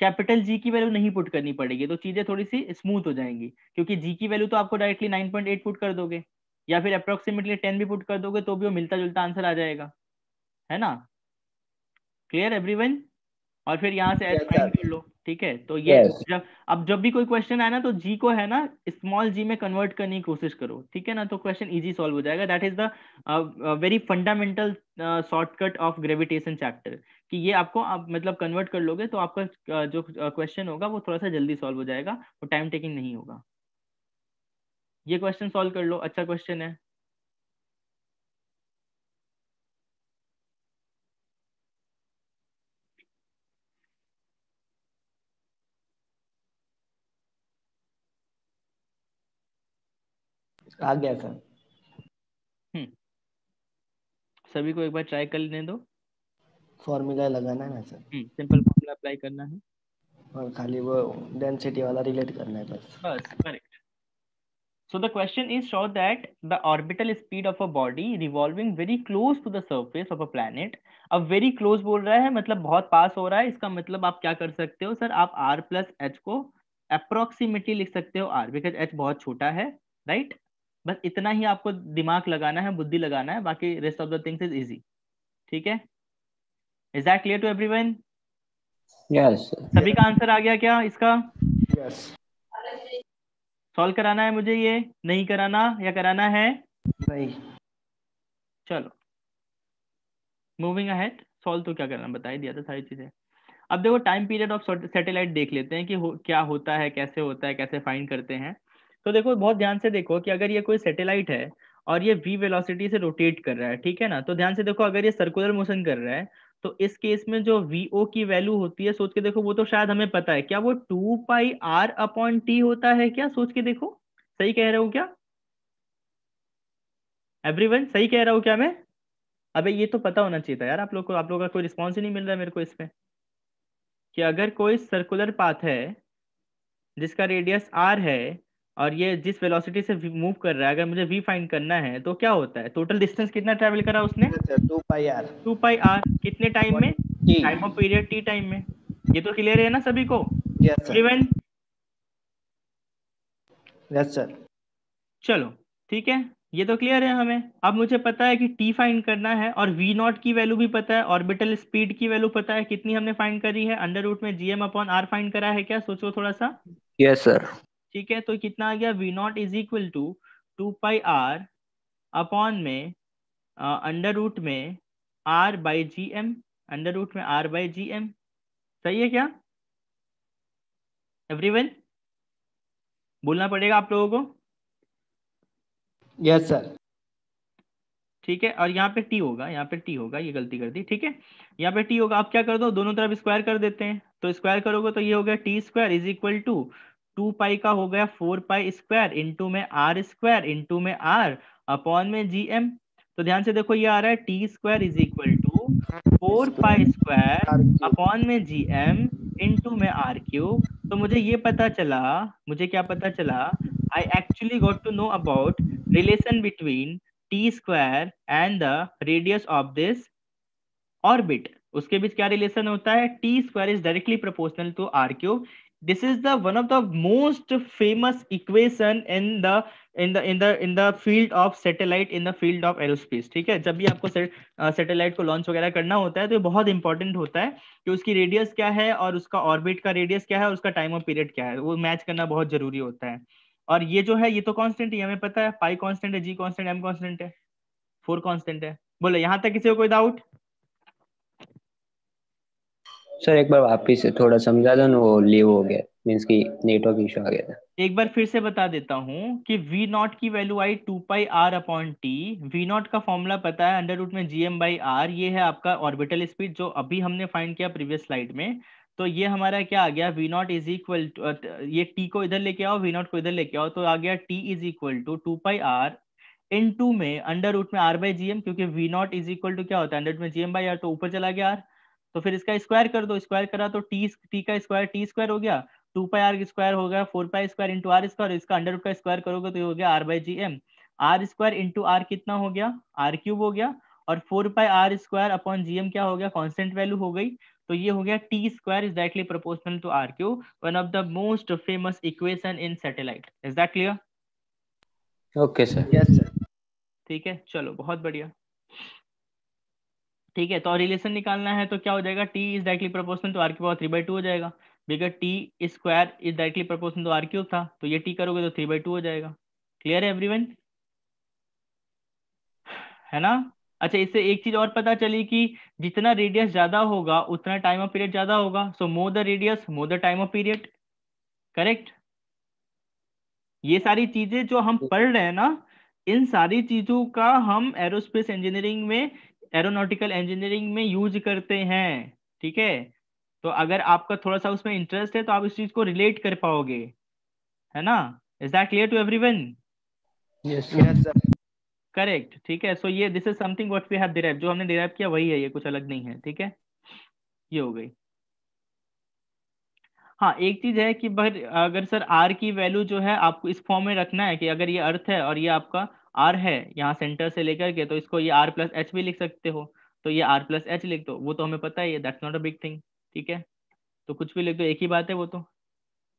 कैपिटल जी की वैल्यू नहीं पुट करनी पड़ेगी, तो चीजें थोड़ी सी स्मूथ हो जाएंगी, क्योंकि जी की वैल्यू तो आपको डायरेक्टली 9.8 पुट कर दोगे, या फिर अप्रोक्सीमेटली 10 भी पुट कर दोगे तो भी वो मिलता जुलता आंसर आ जाएगा, है ना? Clear everyone? और फिर यहाँ से एच यस फाइंड कर सर। लो। ठीक है, तो ये यस। जब भी कोई क्वेश्चन आए ना तो जी को है ना स्मॉल जी में कन्वर्ट करने की कोशिश करो, ठीक है ना? तो क्वेश्चन इजी सॉल्व हो जाएगा। That is the very fundamental shortcut of gravitation chapter, कि ये आपको आप मतलब कन्वर्ट कर लोगे तो आपका जो क्वेश्चन होगा वो थोड़ा सा जल्दी सॉल्व हो जाएगा, वो टाइम टेकिंग नहीं होगा। ये क्वेश्चन सॉल्व कर लो, अच्छा क्वेश्चन है। आ गया सर। हम्म, सभी को एक बार ट्राई कर लेने दो। फॉर्मूला लगाना है ना सर, सिंपल फॉर्मूला अप्लाई करना है और खाली वो डेंसिटी वाला रिलेट करना है बस। बस, correct. So the question is, show that the orbital speed of a body revolving very close to the surface of a planet। अब very close बोल रहा है मतलब बहुत पास हो रहा है, इसका मतलब आप क्या कर सकते हो सर? आप r+h को अप्रोक्सीमेटली लिख सकते हो r, बिकॉज h बहुत छोटा है, राइट? बस इतना ही आपको दिमाग लगाना है, बुद्धि लगाना है, बाकी rest of the things is easy. ठीक है, is that clear to everyone? Yes. सभी का आंसर आ गया क्या इसका? यस। सॉल्व कराना है मुझे, ये नहीं कराना या कराना है? नहीं। चलो मूविंग अहेड। सॉल्व तो क्या करना बता ही दिया था सारी चीजें। अब देखो टाइम पीरियड ऑफ सैटेलाइट देख लेते हैं कि क्या होता है, कैसे होता है, कैसे फाइंड करते हैं। तो देखो बहुत ध्यान से देखो कि अगर ये कोई सैटेलाइट है और ये v वेलोसिटी से रोटेट कर रहा है, ठीक है ना? तो ध्यान से देखो, अगर ये सर्कुलर मोशन कर रहा है तो इस केस में जो vo की वैल्यू होती है, सोच के देखो, वो तो शायद हमें पता है, क्या वो 2πr/t होता है क्या? सोच के देखो, सही कह रहा हूँ क्या एवरीवन? सही कह रहा हूँ क्या मैं? अबे ये तो पता होना चाहिए था यार आप लोग को, आप लोगों का कोई रिस्पॉन्स ही नहीं मिल रहा है मेरे को इसमें, कि अगर कोई सर्कुलर पाथ है जिसका रेडियस r है और ये जिस वेलोसिटी से मूव कर रहा है, अगर मुझे v फाइंड करना है तो क्या होता है, टोटल डिस्टेंस कितना ट्रैवल करा उसने, Yes, sir. 2 pi r. 2 pi r, कितने टाइम में, T. Time of period t time में। ये तो क्लियर है ना सभी को, Yes, sir. Everyone? Yes, sir. चलो ठीक है, ये तो क्लियर है हमें। अब मुझे पता है कि t फाइंड करना है और v नॉट की वैल्यू भी पता है, ऑर्बिटल स्पीड की वैल्यू पता है, कितनी हमने फाइंड करी है, अंडर रूट में gm अपॉन r फाइंड करा है क्या, सोचो थोड़ा सा। Yes, sir. ठीक है, तो कितना आ गया, v not is equal to 2 pi r upon में अंडर रूट में r by g m, under root में r बाई जी एम। सही है क्या एवरीवन? बोलना पड़ेगा आप लोगों को। Yes, sir. ठीक है, और यहाँ पे t होगा, यहाँ पे t होगा, ये गलती कर दी। ठीक है, यहाँ पे t होगा। आप क्या कर दो, दोनों तरफ स्क्वायर कर देते हैं, तो स्क्वायर करोगे तो ये हो गया t square is equal to 2 pi का हो गया 4 पाई स्क्वायर इंटू में r स्क्वायर इंटू में r अपॉन में जी एम। तो ध्यान से देखो, ये आ रहा है t square is equal to 4 pi square upon में जी एम इंटू में आर क्यूब। तो मुझे ये पता चला, मुझे क्या पता चला, I actually got to know about relation between t square and the radius of this orbit. उसके बीच क्या रिलेशन होता है, t square is directly proportional to r cube. This is the one of the most famous equation in the field of satellite, in the field of aerospace। ठीक है, जब भी आपको सैटेलाइट को लॉन्च वगैरह करना होता है तो ये बहुत इंपॉर्टेंट होता है कि उसकी रेडियस क्या है और उसका ऑर्बिट का रेडियस क्या है और उसका टाइम ऑफ पीरियड क्या है, वो मैच करना बहुत जरूरी होता है। और ये जो है ये तो कांस्टेंट है, हमें पता है, पाई कांस्टेंट है, जी कांस्टेंट, एम कांस्टेंट है, 4 कांस्टेंट है। बोलो यहाँ तक किसी को कोई डाउट? सर एक बार वापिस से थोड़ा समझा दो ना, वो लीव हो गया, मीन्स की नेटवर्क इशू आ गया था। एक बार फिर से बता देता हूं कि v नॉट की वैल्यू आई 2 pi r upon t. V not का फॉर्मूला पता है, अंडर रूट में gm बाई r, ये है आपका ऑर्बिटल स्पीड जो अभी हमने फाइंड किया प्रीवियस स्लाइड में। तो ये हमारा क्या आ गया, v not is equal to, ये t को इधर लेके आओ, v नॉट को इधर लेके आओ, तो आ गया t is equal to 2 pi r into में अंडर रूट में r बाई जी एम, क्योंकि v not is equal to क्या होता है, अंडर रूट में gm बाई r, तो ऊपर चला गया r। तो फिर इसका स्क्वायर कर दो, स्क्वायर करा तो t का स्क्वायर टी स्क्वायर हो गया, 2 पाई आर स्क्वायर हो गया 4 pi square into r square, इसका अंडर रूट का स्क्वायर करोगे तो ये हो गया r by g m. R square into r कितना हो गया, आर क्यूब हो गया, और 4 pi r square upon g m क्या हो गया, कांस्टेंट वैल्यू हो गई। तो ये हो गया t square is directly proportional to r cube, one of the most famous equation in satellite. Is that clear? Okay sir. Yes, sir. ठीक है, चलो बहुत बढ़िया। ठीक है, तो रिलेशन निकालना है तो क्या हो जाएगा, t is directly proportional to r की पावर 3/2 हो जाएगा, because t square is directly proportional to r cube था, तो ये टी करोगे तो 3/2 हो जाएगा। क्लियर है एवरीवन? है ना? अच्छा, इससे एक चीज और पता चली कि जितना रेडियस ज्यादा होगा उतना टाइम ऑफ पीरियड ज्यादा होगा, so more the radius more the time of period. Correct? ये सारी चीजें जो हम पढ़ रहे हैं ना, इन सारी चीजों का हम एरोस्पेस इंजीनियरिंग में, एरोनॉटिकल इंजीनियरिंग में यूज करते हैं। ठीक है, तो अगर आपका थोड़ा सा उसमें इंटरेस्ट है तो आप इस चीज को रिलेट कर पाओगे, है ना? Is that clear to everyone? Yes Yes, sir. Correct. ठीक है, सो ये this is something what we have derive, जो हमने डिराइव किया वही है, ये कुछ अलग नहीं है। ठीक है, ये हो गई। हाँ, एक चीज है कि भाई अगर सर आर की वैल्यू जो है आपको इस फॉर्म में रखना है कि अगर ये अर्थ है और ये आपका आर है यहाँ सेंटर से लेकर के, तो इसको ये आर प्लस एच भी लिख सकते हो, तो ये आर प्लस एच लिख दो, वो तो हमें पता है, that's not a big thing. ठीक है, तो कुछ भी लिख दो, एक ही बात है वो तो।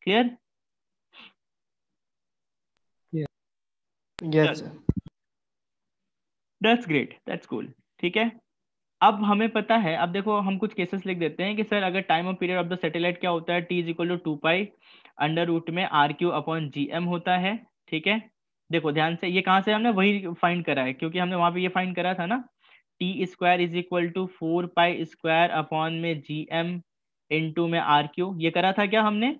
Clear? Yes, sir. That's great, that's cool. ठीक है, अब हमें पता है, अब देखो हम कुछ केसेस लिख देते हैं कि सर अगर time of period of the satellite क्या होता है, T is equal to 2 pi under root में are cube upon g m होता है। ठीक है, देखो ध्यान से, ये कहाँ से हमने वही फाइंड करा है, क्योंकि हमने वहां पे ये फाइंड करा था ना, t square is equal to 4 pi square upon में जी एम इंटू में आर क्यू, ये करा था क्या हमने?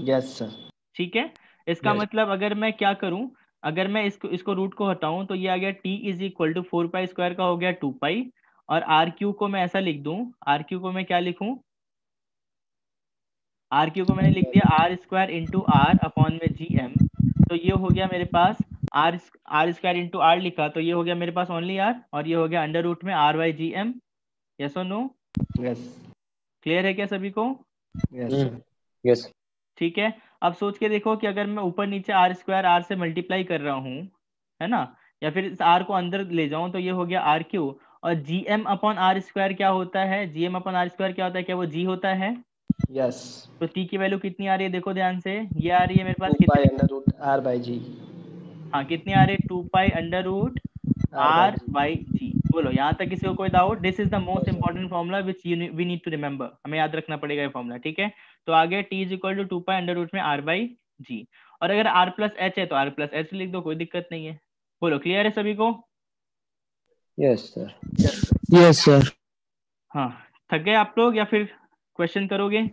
Yes, sir. ठीक है, इसका Yes. मतलब अगर मैं क्या करूं, अगर मैं इसको रूट को हटाऊं तो ये आ गया t is equal to 4 pi square का हो गया 2 पाई, और आर क्यू को मैं ऐसा लिख दूं, आर क्यू को मैं क्या लिखूं, आर क्यू को मैंने लिख दिया r square into r upon में जी एम, तो ये हो गया मेरे पास आर स्क्वायर इंटू आर लिखा तो ये हो गया मेरे पास ओनली आर, और ये हो गया अंडर रूट में r by g m. Yes और नो? यस क्लियर है क्या सभी को? Yes sir. यस। ठीक है, अब सोच के देखो कि अगर मैं ऊपर नीचे आर स्क्वायर आर से मल्टीप्लाई कर रहा हूँ, है ना, या फिर इस आर को अंदर ले जाऊं तो ये हो गया आर क्यू, और g M upon are square क्या होता है? G M upon are square क्या होता है? क्या वो जी होता है? यस। तो टी की वैल्यू कितनी आ रही है देखो ध्यान से, ये आ रही है मेरे पास 2 पाई कितनी? Under root r by g. हाँ कितनी आ रही है? 2 pi under root r by r g. By g. बोलो यहाँ तक किसी को कोई doubt? This is the most important formula which we need to remember, हमें याद रखना पड़ेगा ये फॉर्मूला, ठीक है। तो आगे t is equal to 2 pi under root में आर बाई जी, और अगर आर प्लस एच है तो आर प्लस एच लिख दो, कोई दिक्कत नहीं है। बोलो क्लियर है सभी को? Yes sir. Yes sir. हाँ, थक गए आप लोग या फिर क्वेश्चन करोगे?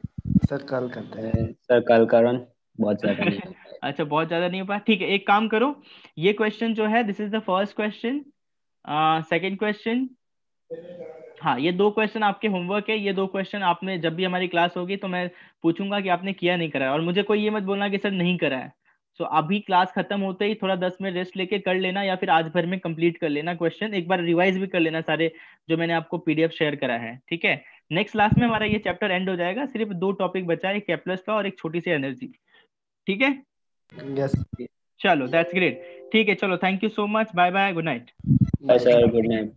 सर कल करते हैं। सर कल करो न, बहुत ज्यादा नहीं हो पाए। अच्छा बहुत ज्यादा नहीं हो पाया, ठीक है, एक काम करो, ये क्वेश्चन जो है this is the first question, second question, हाँ ये दो क्वेश्चन आपके होमवर्क है, ये दो क्वेश्चन आपने जब भी हमारी क्लास होगी तो मैं पूछूंगा कि आपने किया नहीं करा है, और मुझे कोई ये मत बोलना कि सर नहीं करा है। सो अभी क्लास खत्म होते ही थोड़ा 10 मिनट रेस्ट लेके कर लेना, या फिर आज भर में कंप्लीट कर लेना क्वेश्चन, एक बार रिवाइज भी कर लेना सारे जो मैंने आपको पीडीएफ शेयर करा है, ठीक है। नेक्स्ट क्लास में हमारा ये चैप्टर एंड हो जाएगा, सिर्फ दो टॉपिक बचा है, एक कैप्लस का और एक छोटी सी एनर्जी, ठीक है। यस। चलो दैट्स ग्रेट, ठीक है, चलो thank you so much, bye bye, good night. Bye sir, good night.